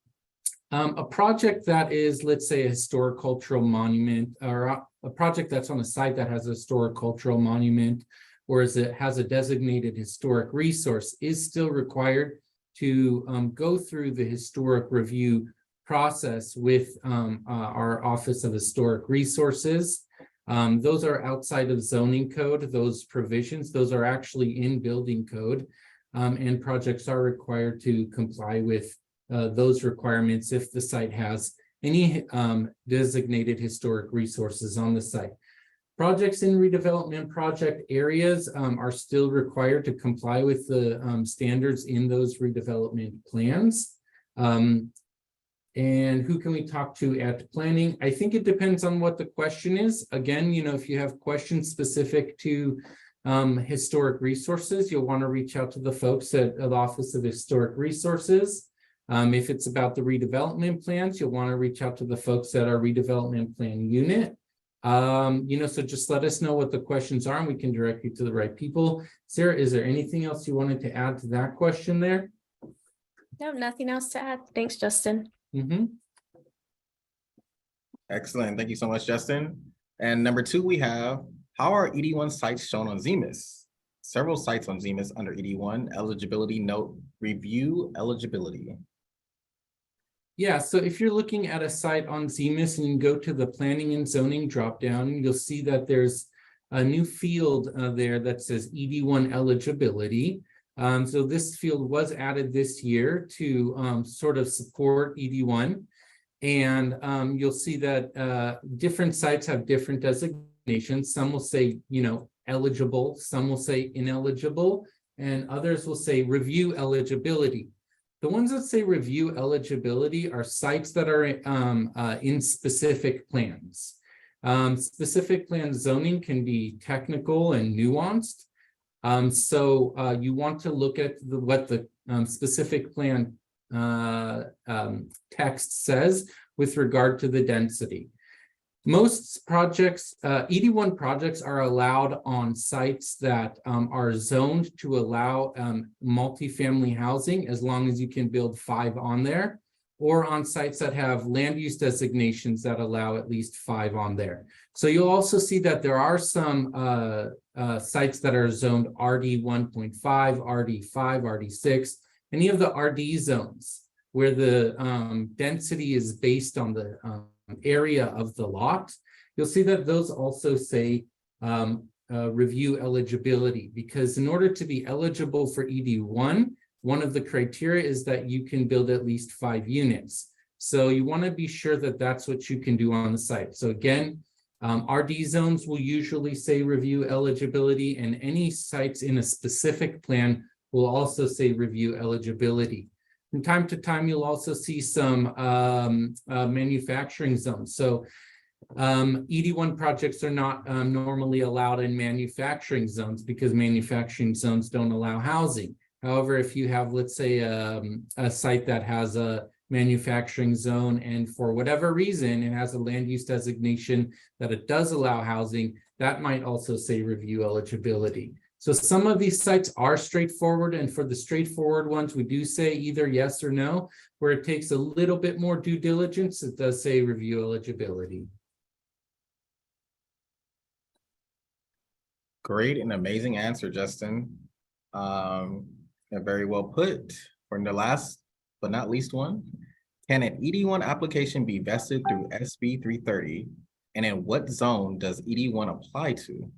a project that is, let's say, a historic cultural monument, or a project that's on a site that has a historic cultural monument, or as it has a designated historic resource, is still required to go through the historic review process with our Office of Historic Resources. Those are outside of zoning code, those provisions, those are actually in building code, and projects are required to comply with those requirements if the site has any designated historic resources on the site. Projects in redevelopment project areas are still required to comply with the standards in those redevelopment plans. And who can we talk to at planning? I think it depends on what the question is. Again, if you have questions specific to historic resources, you'll want to reach out to the folks at the Office of Historic Resources. If it's about the redevelopment plans, you'll want to reach out to the folks at our redevelopment plan unit. So just let us know what the questions are and we can direct you to the right people. Sarah, is there anything else you wanted to add to that question there? No, nothing else to add. Thanks, Justin. Excellent. Thank you so much, Justin. And number 2, we have, how are ED1 sites shown on ZMIS? Several sites on ZMIS under ED1 eligibility note review eligibility. Yeah, so if you're looking at a site on ZMIS and you go to the planning and zoning dropdown, you'll see that there's a new field there that says ED1 eligibility. So this field was added this year to sort of support ED1. And you'll see that different sites have different designations. Some will say, eligible, some will say ineligible, and others will say review eligibility. The ones that say review eligibility are sites that are in specific plans. Specific plan zoning can be technical and nuanced. So you want to look at what the specific plan text says with regard to the density. Most projects, ED1 projects are allowed on sites that are zoned to allow multifamily housing as long as you can build 5 on there, or on sites that have land use designations that allow at least 5 on there. So you'll also see that there are some sites that are zoned RD 1.5, RD 5, RD 6, any of the RD zones where the density is based on the area of the lot. You'll see that those also say review eligibility, because in order to be eligible for ED1, one of the criteria is that you can build at least 5 units. So you want to be sure that that's what you can do on the site. So again, RD zones will usually say review eligibility, and any sites in a specific plan will also say review eligibility. From time to time, you'll also see some manufacturing zones. So ED1 projects are not normally allowed in manufacturing zones because manufacturing zones don't allow housing. However, if you have, let's say, a site that has a manufacturing zone and for whatever reason it has a land use designation that it does allow housing, that might also say review eligibility. So some of these sites are straightforward, and for the straightforward ones, we do say either yes or no. Where it takes a little bit more due diligence, it does say review eligibility. Great and amazing answer, Justin. Very well put. For the last but not least one, can an ED1 application be vested through SB 330? And in what zone does ED1 apply to?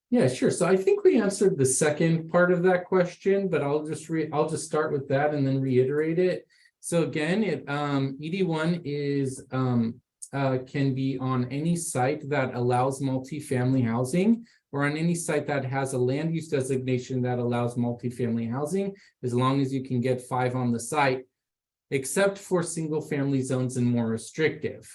Yeah, sure. So I think we answered the second part of that question, but I'll just start with that and then reiterate it. So again, ED1 is can be on any site that allows multifamily housing, or on any site that has a land use designation that allows multifamily housing, as long as you can get 5 on the site, except for single family zones and more restrictive.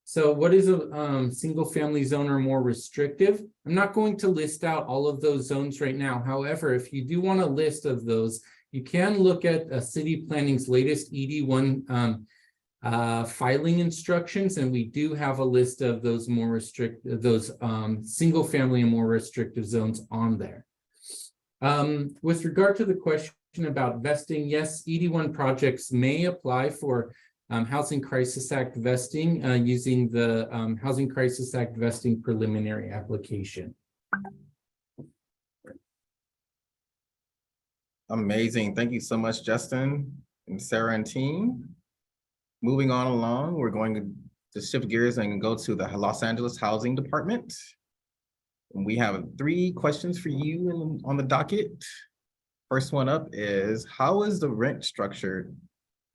So what is a single family zone or more restrictive? I'm not going to list out all of those zones right now. However, if you do want a list of those, you can look at city planning's latest ED1 filing instructions, and we do have a list of those more restrictive, those single family and more restrictive zones on there. With regard to the question about vesting, yes, ED1 projects may apply for Housing Crisis Act vesting using the Housing Crisis Act vesting preliminary application. Amazing. Thank you so much, Justin and Sarah and team. Moving on along, we're going to shift gears and go to the Los Angeles Housing Department. And we have 3 questions for you on the docket. First one up is, how is the rent structured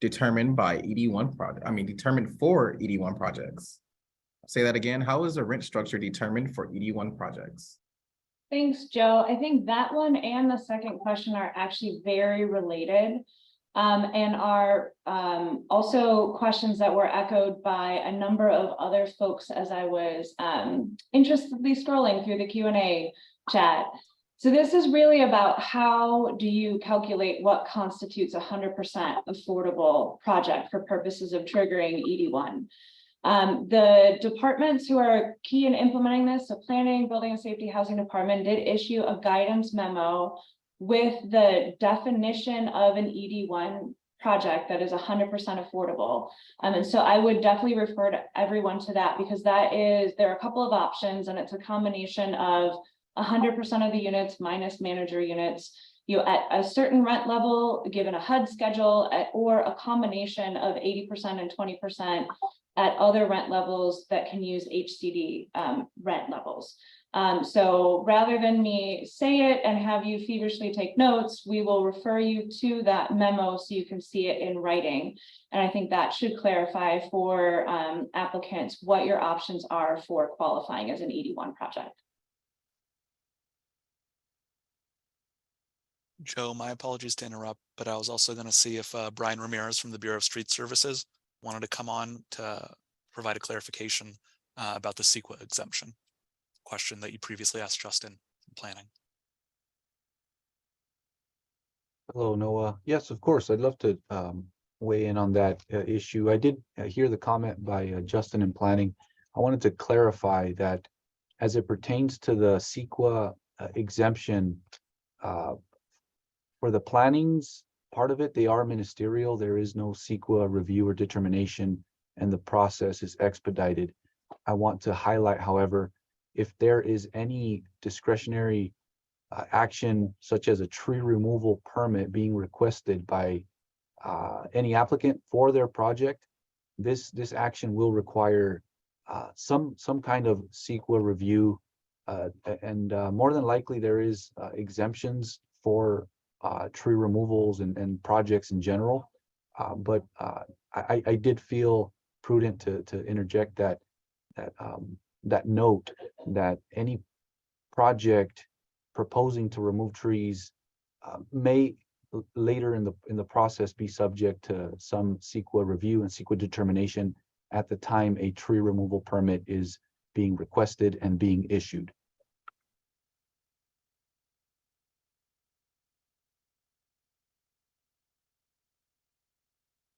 determined by ED1 project, determined for ED1 projects? Say that again. How is the rent structure determined for ED1 projects? Thanks, Joe. I think that one and the second question are actually very related, and are also questions that were echoed by a number of other folks as I was interestedly scrolling through the Q&A chat. So this is really about how do you calculate what constitutes a 100% affordable project for purposes of triggering ED1. The departments who are key in implementing this, so planning, building and safety, housing department, did issue a guidance memo with the definition of an ED1 project that is 100% affordable. And so I would definitely refer to everyone to that, because there are a couple of options, and it's a combination of 100% of the units minus manager units, at a certain rent level, given a HUD schedule, or a combination of 80% and 20% at other rent levels that can use HCD rent levels. So rather than me say it and have you feverishly take notes, we will refer you to that memo so you can see it in writing. And I think that should clarify for applicants what your options are for qualifying as an ED1 project. Joe, my apologies to interrupt, but I was also going to see if Brian Ramirez from the Bureau of Street Services wanted to come on to provide a clarification about the CEQA exemption question that you previously asked Justin in planning. Hello, Noah. Yes, of course. I'd love to weigh in on that issue. I did hear the comment by Justin in planning. I wanted to clarify that as it pertains to the CEQA exemption, for the plannings part of it, they are ministerial. There is no CEQA review or determination, and the process is expedited. I want to highlight, however, if there is any discretionary action, such as a tree removal permit being requested by any applicant for their project, this action will require some kind of CEQA review, and more than likely there is exemptions for tree removals and projects in general, but I did feel prudent to interject that note that any project proposing to remove trees may later in the process be subject to some CEQA review and CEQA determination at the time a tree removal permit is being requested and being issued.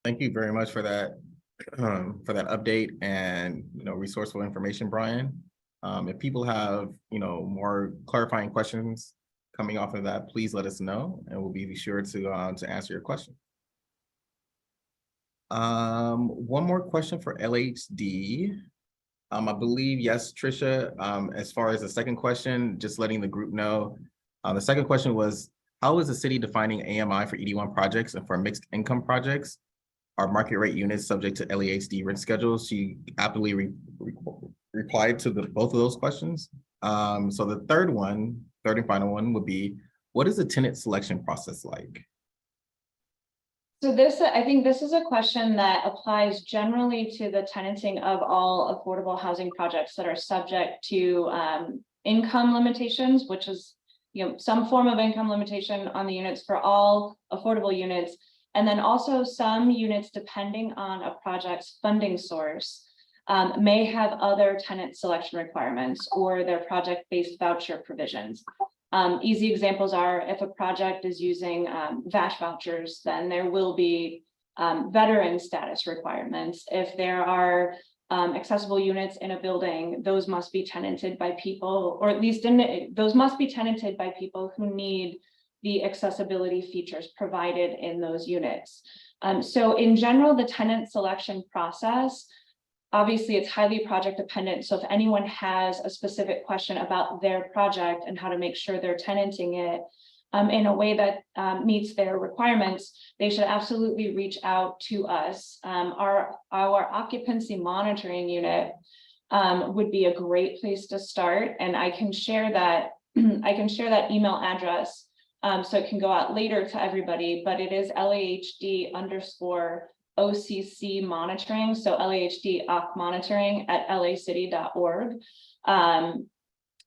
Thank you very much for that update and resourceful information, Brian. If people have more clarifying questions coming off of that, please let us know, and we'll be sure to answer your question. One more question for LHD. I believe, yes, Trisha, as far as the second question, just letting the group know, the second question was, how is the city defining AMI for ED1 projects and for mixed income projects? Are market rate units subject to LEHD rent schedules? She aptly replied to both of those questions. So the third and final one would be, what is the tenant selection process like? So I think this is a question that applies generally to the tenanting of all affordable housing projects that are subject to income limitations, which is some form of income limitation on the units for all affordable units. And then also some units, depending on a project's funding source, may have other tenant selection requirements or their project-based voucher provisions. Easy examples are, if a project is using VASH vouchers, then there will be veteran status requirements. If there are accessible units in a building, those must be tenanted by people, or at least those must be tenanted by people who need the accessibility features provided in those units. So in general, the tenant selection process, obviously it's highly project dependent. So if anyone has a specific question about their project and how to make sure they're tenanting it in a way that meets their requirements, they should absolutely reach out to us. Our occupancy monitoring unit would be a great place to start. And I can share that email address So it can go out later to everybody, but it is LAHD_OCC monitoring. So LAHD OC monitoring at lacity.org.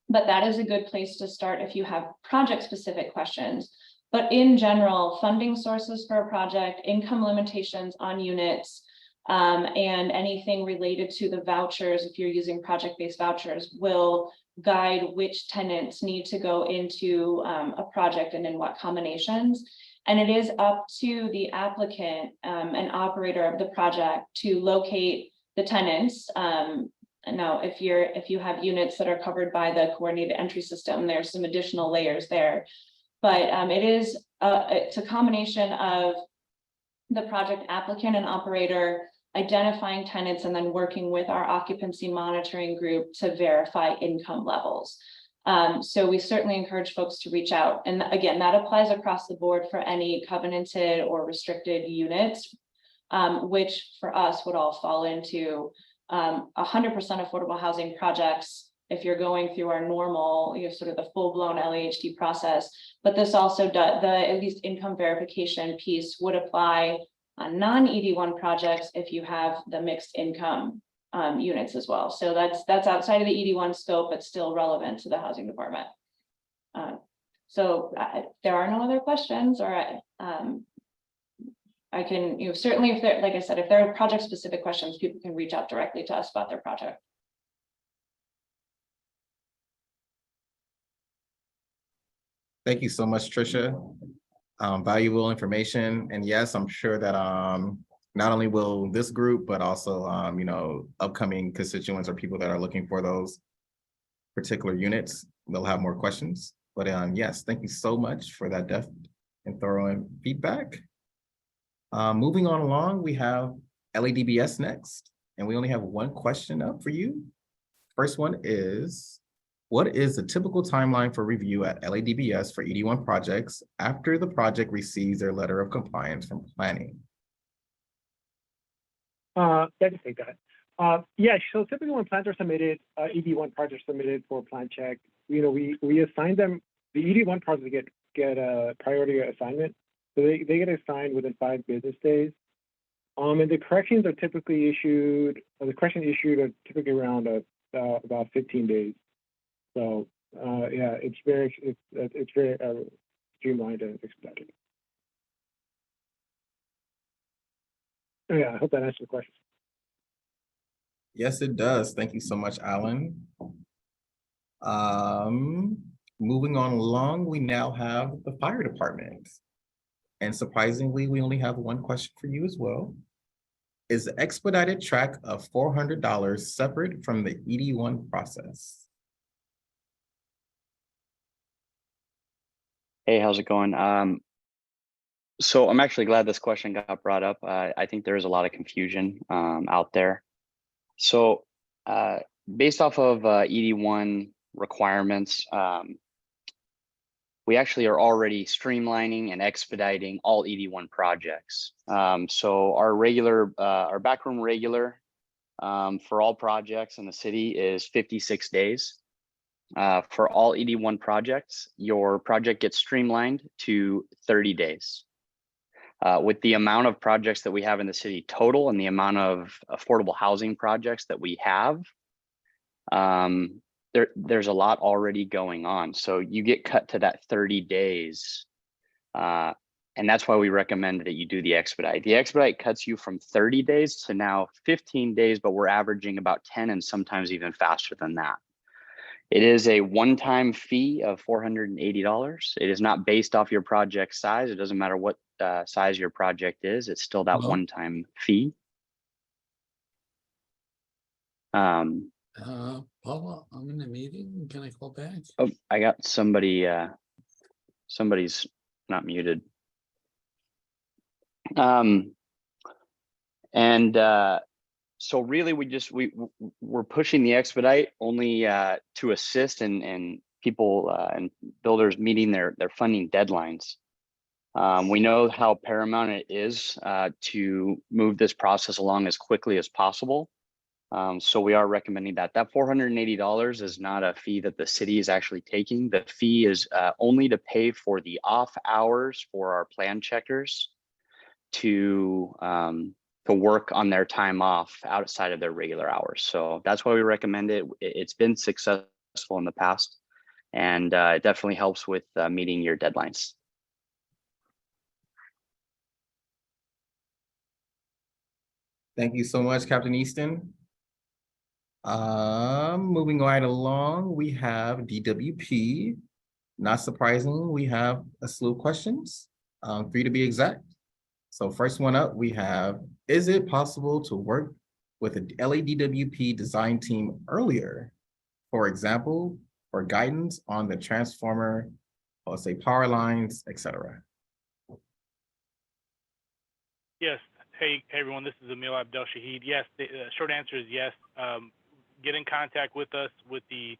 But that is a good place to start if you have project specific questions. But in general, funding sources for a project, income limitations on units, and anything related to the vouchers, if you're using project-based vouchers, will guide which tenants need to go into a project and in what combinations. And it is up to the applicant and operator of the project to locate the tenants. Now, if you have units that are covered by the coordinated entry system, there's some additional layers there. But it's a combination of the project applicant and operator identifying tenants and then working with our occupancy monitoring group to verify income levels. So we certainly encourage folks to reach out. And again, that applies across the board for any covenanted or restricted units, which for us would all fall into 100% affordable housing projects if you're going through our normal, sort of the full-blown LAHD process. But this also does, at least income verification piece would apply on non-ED1 projects if you have the mixed income units as well. So that's outside of the ED1 scope, but still relevant to the housing department. So there are no other questions, or I can, certainly if there, like I said, if there are project specific questions, people can reach out directly to us about their project. Thank you so much, Tricia. Valuable information. And yes, I'm sure that not only will this group, but also upcoming constituents or people that are looking for those particular units, they'll have more questions. But yes, thank you so much for that depth and thorough feedback. Moving on along, we have LADBS next, and we only have one question up for you. First one is, what is the typical timeline for review at LADBS for ED1 projects after the project receives their letter of compliance from planning? I can take that. Yeah, so typically when plans are submitted, ED1 projects submitted for plan check, we assign them, the ED1 projects get a priority assignment. So they get assigned within 5 business days. And the corrections are typically issued, are typically around about 15 days. So yeah, it's very streamlined and expedited. Yeah, I hope that answers the question. Yes, it does. Thank you so much, Alan. Moving on along, we now have the fire department. And surprisingly, we only have one question for you as well. Is the expedited track of $400 separate from the ED1 process? Hey, how's it going? So I'm actually glad this question got brought up. I think there is a lot of confusion out there. So based off of ED1 requirements, we actually are already streamlining and expediting all ED1 projects. So our backroom regular for all projects in the city is 56 days. For all ED1 projects, your project gets streamlined to 30 days. With the amount of projects that we have in the city total and the amount of affordable housing projects that we have, there's a lot already going on. So you get cut to that 30 days. And that's why we recommend that you do the expedite. The expedite cuts you from 30 days to now 15 days, but we're averaging about 10 and sometimes even faster than that. It is a one-time fee of $480. It is not based off your project size. It doesn't matter what size your project is. It's still that one-time fee. Paula, I'm in a meeting. Can I call back? Oh, I got somebody. Somebody's not muted. So really, we're pushing the expedite only to assist and people and builders meeting their funding deadlines. We know how paramount it is to move this process along as quickly as possible. So we are recommending that. That $480 is not a fee that the city is actually taking. The fee is only to pay for the off hours for our plan checkers to work on their time off outside of their regular hours. So that's why we recommend it. It's been successful in the past, and it definitely helps with meeting your deadlines. Thank you so much, Captain Easton. Moving right along, we have DWP. Not surprising, we have a slew of questions, 3 to be exact. So first one up, we have, is it possible to work with a LADWP design team earlier? For example, for guidance on the transformer, or say power lines, etc. Yes. Hey everyone, this is Emil Abdel Shahid. Yes, the short answer is yes. Get in contact with us with the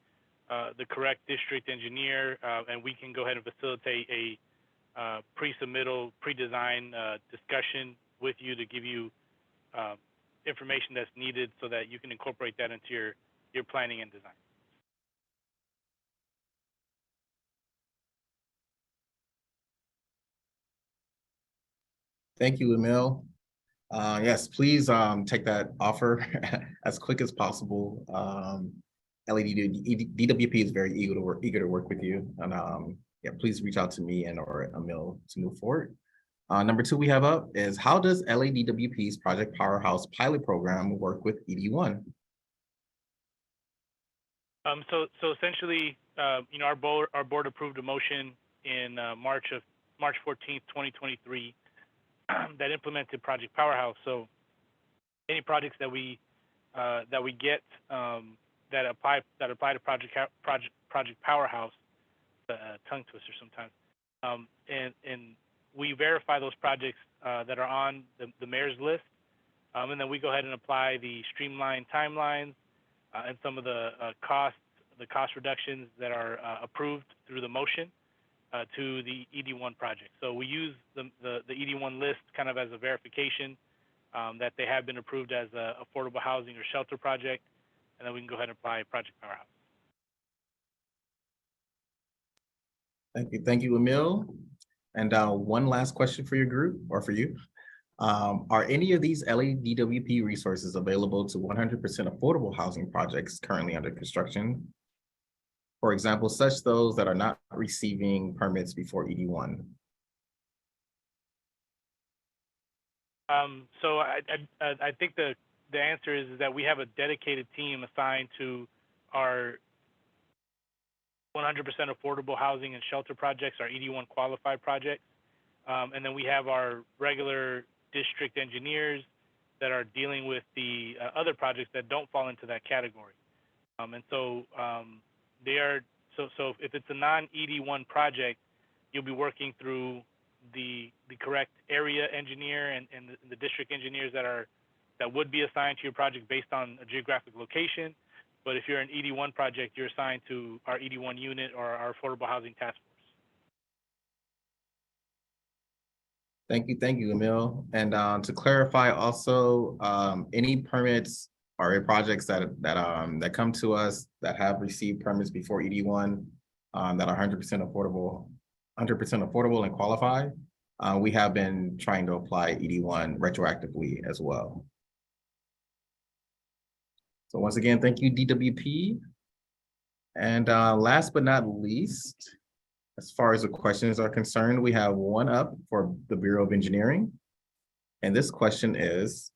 correct district engineer, and we can go ahead and facilitate a pre-submittal, pre-design discussion with you to give you information that's needed so that you can incorporate that into your planning and design. Thank you, Emil. Yes, please take that offer as quick as possible. DWP is very eager to work with you, and yeah, please reach out to me and or Emil to move forward. Number 2 we have up is, how does LADWP's Project Powerhouse pilot program work with ED1? So essentially, you know, our board approved a motion in March 14th, 2023. That implemented Project Powerhouse. So any projects that we get that apply to Project Powerhouse, tongue twister sometimes, and we verify those projects that are on the mayor's list, and then we go ahead and apply the streamlined timelines and some of the cost reductions that are approved through the motion to the ED1 project. So we use the ED1 list kind of as a verification that they have been approved as a affordable housing or shelter project, and then we can go ahead and apply Project Powerhouse. Thank you, Emil. And one last question for your group, or for you. Are any of these LADWP resources available to 100% affordable housing projects currently under construction? For example, such those that are not receiving permits before ED1. So I think the answer is that we have a dedicated team assigned to our 100% affordable housing and shelter projects, our ED1 qualified projects. And then we have our regular district engineers that are dealing with the other projects that don't fall into that category. And so they are, so if it's a non-ED1 project, you'll be working through the correct area engineer and the district engineers that would be assigned to your project based on a geographic location. But if you're an ED1 project, you're assigned to our ED1 unit or our affordable housing task force. Thank you, Emil. And to clarify also, any permits or projects that come to us that have received permits before ED1 that are 100% affordable and qualified, we have been trying to apply ED1 retroactively as well. So once again, thank you, DWP. And last but not least, as far as the questions are concerned, we have one up for the Bureau of Engineering. And this question is,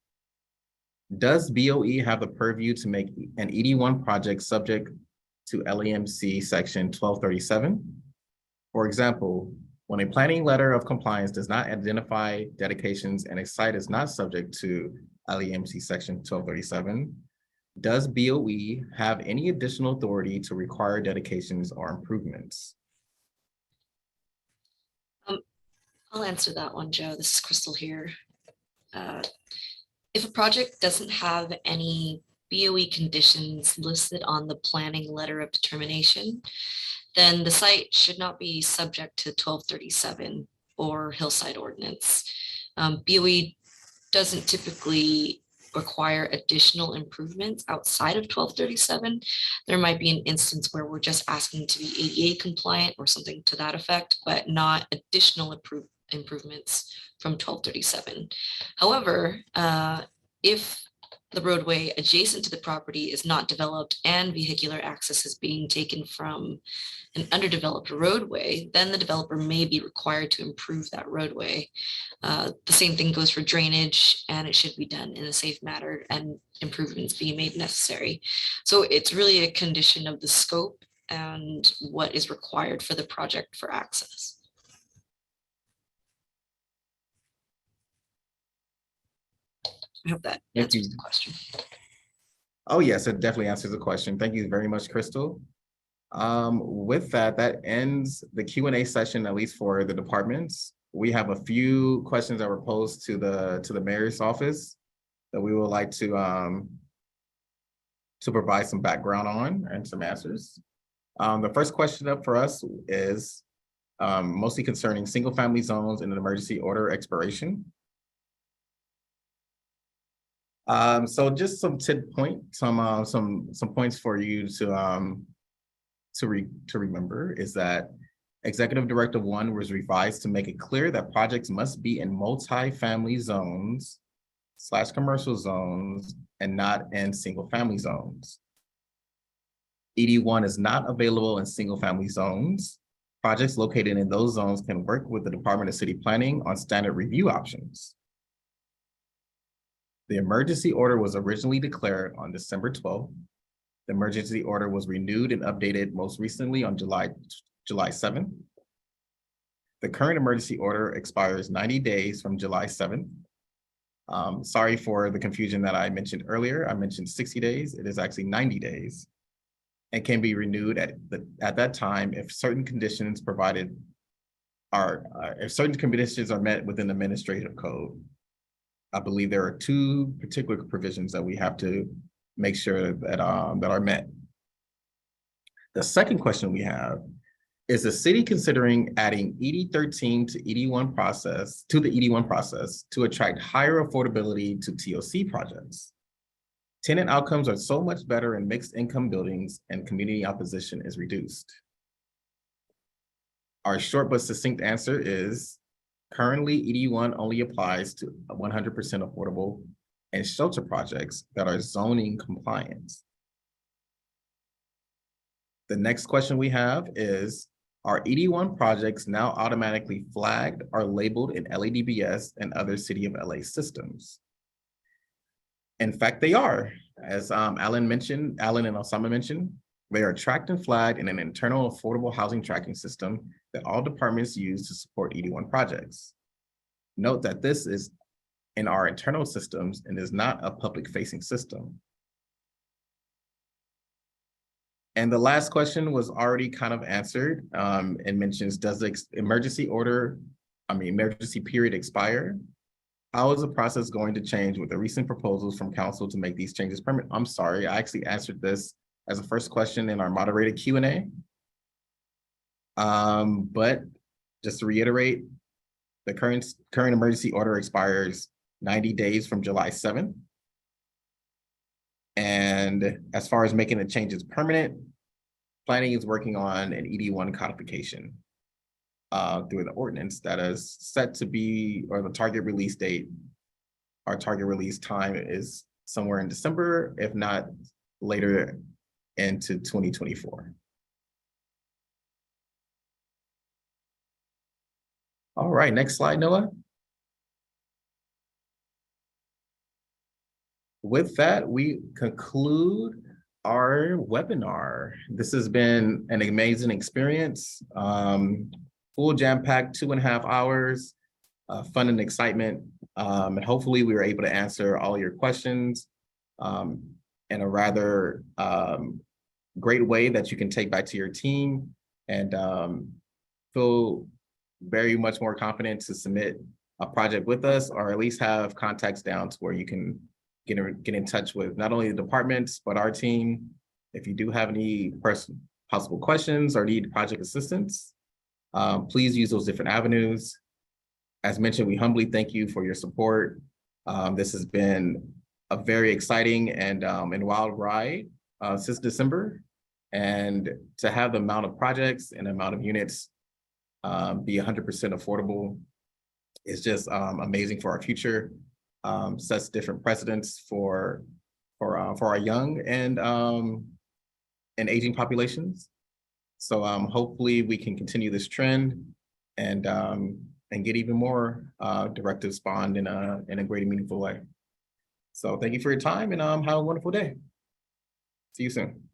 does BOE have the purview to make an ED1 project subject to LAMC section 1237? For example, when a planning letter of compliance does not identify dedications and a site is not subject to LAMC section 1237, does BOE have any additional authority to require dedications or improvements? I'll answer that one, Joe. This is Crystal here. If a project doesn't have any BOE conditions listed on the planning letter of determination, then the site should not be subject to 1237 or hillside ordinance. BOE doesn't typically require additional improvements outside of 1237, there might be an instance where we're just asking to be ADA compliant or something to that effect, but not additional improvements from 1237. However, if the roadway adjacent to the property is not developed and vehicular access is being taken from an underdeveloped roadway, then the developer may be required to improve that roadway. The same thing goes for drainage, and it should be done in a safe manner and improvements being made necessary. So it's really a condition of the scope and what is required for the project for access. I hope that answers the question. Oh, yes, it definitely answers the question. Thank you very much, Crystal. With that, that ends the Q&A session, at least for the departments. We have a few questions that were posed to the mayor's office that we would like to provide some background on and some answers. The first question up for us is mostly concerning single-family zones and an emergency order expiration. So just some points for you to remember is that Executive Directive 1 was revised to make it clear that projects must be in multi-family zones / commercial zones and not in single-family zones. ED1 is not available in single-family zones. Projects located in those zones can work with the Department of City Planning on standard review options. The emergency order was originally declared on December 12th. The emergency order was renewed and updated most recently on July 7th. The current emergency order expires 90 days from July 7th. Sorry for the confusion that I mentioned earlier. I mentioned 60 days. It is actually 90 days and can be renewed at that time if certain conditions are met within the administrative code. I believe there are 2 particular provisions that we have to make sure that are met. The second question we have is the city considering adding ED13 to ED1 process to the ED1 process to attract higher affordability to TOC projects. Tenant outcomes are so much better in mixed income buildings and community opposition is reduced. Our short but succinct answer is currently ED1 only applies to 100% affordable and shelter projects that are zoning compliant. The next question we have is, are ED1 projects now automatically flagged or labeled in LADBS and other City of LA systems? In fact, they are. As Alan and Osama mentioned, they are tracked and flagged in an internal affordable housing tracking system that all departments use to support ED1 projects. Note that this is in our internal systems and is not a public-facing system. And the last question was already kind of answered and mentions, does the emergency period expire? How is the process going to change with the recent proposals from council to make these changes permanent? I'm sorry, I actually answered this as a first question in our moderated Q&A. But just to reiterate, the current emergency order expires 90 days from July 7th. And as far as making the changes permanent, planning is working on an ED1 codification through the ordinance that is set to be, or the target release date, our target release time is somewhere in December, if not later into 2024. All right, next slide, Noah. With that, we conclude our webinar. This has been an amazing experience. Full jam-packed 2.5 hours, fun and excitement. And hopefully we were able to answer all your questions in a rather great way that you can take back to your team and feel very much more confident to submit a project with us, or at least have contacts down to where you can get in touch with not only the departments, but our team. If you do have any possible questions or need project assistance, please use those different avenues. As mentioned, we humbly thank you for your support. This has been a very exciting and wild ride since December. And to have the amount of projects and the amount of units be 100% affordable is just amazing for our future. Sets different precedents for our young and aging populations. So hopefully we can continue this trend and get even more directives spawned in a great and meaningful way. So thank you for your time and have a wonderful day. See you soon.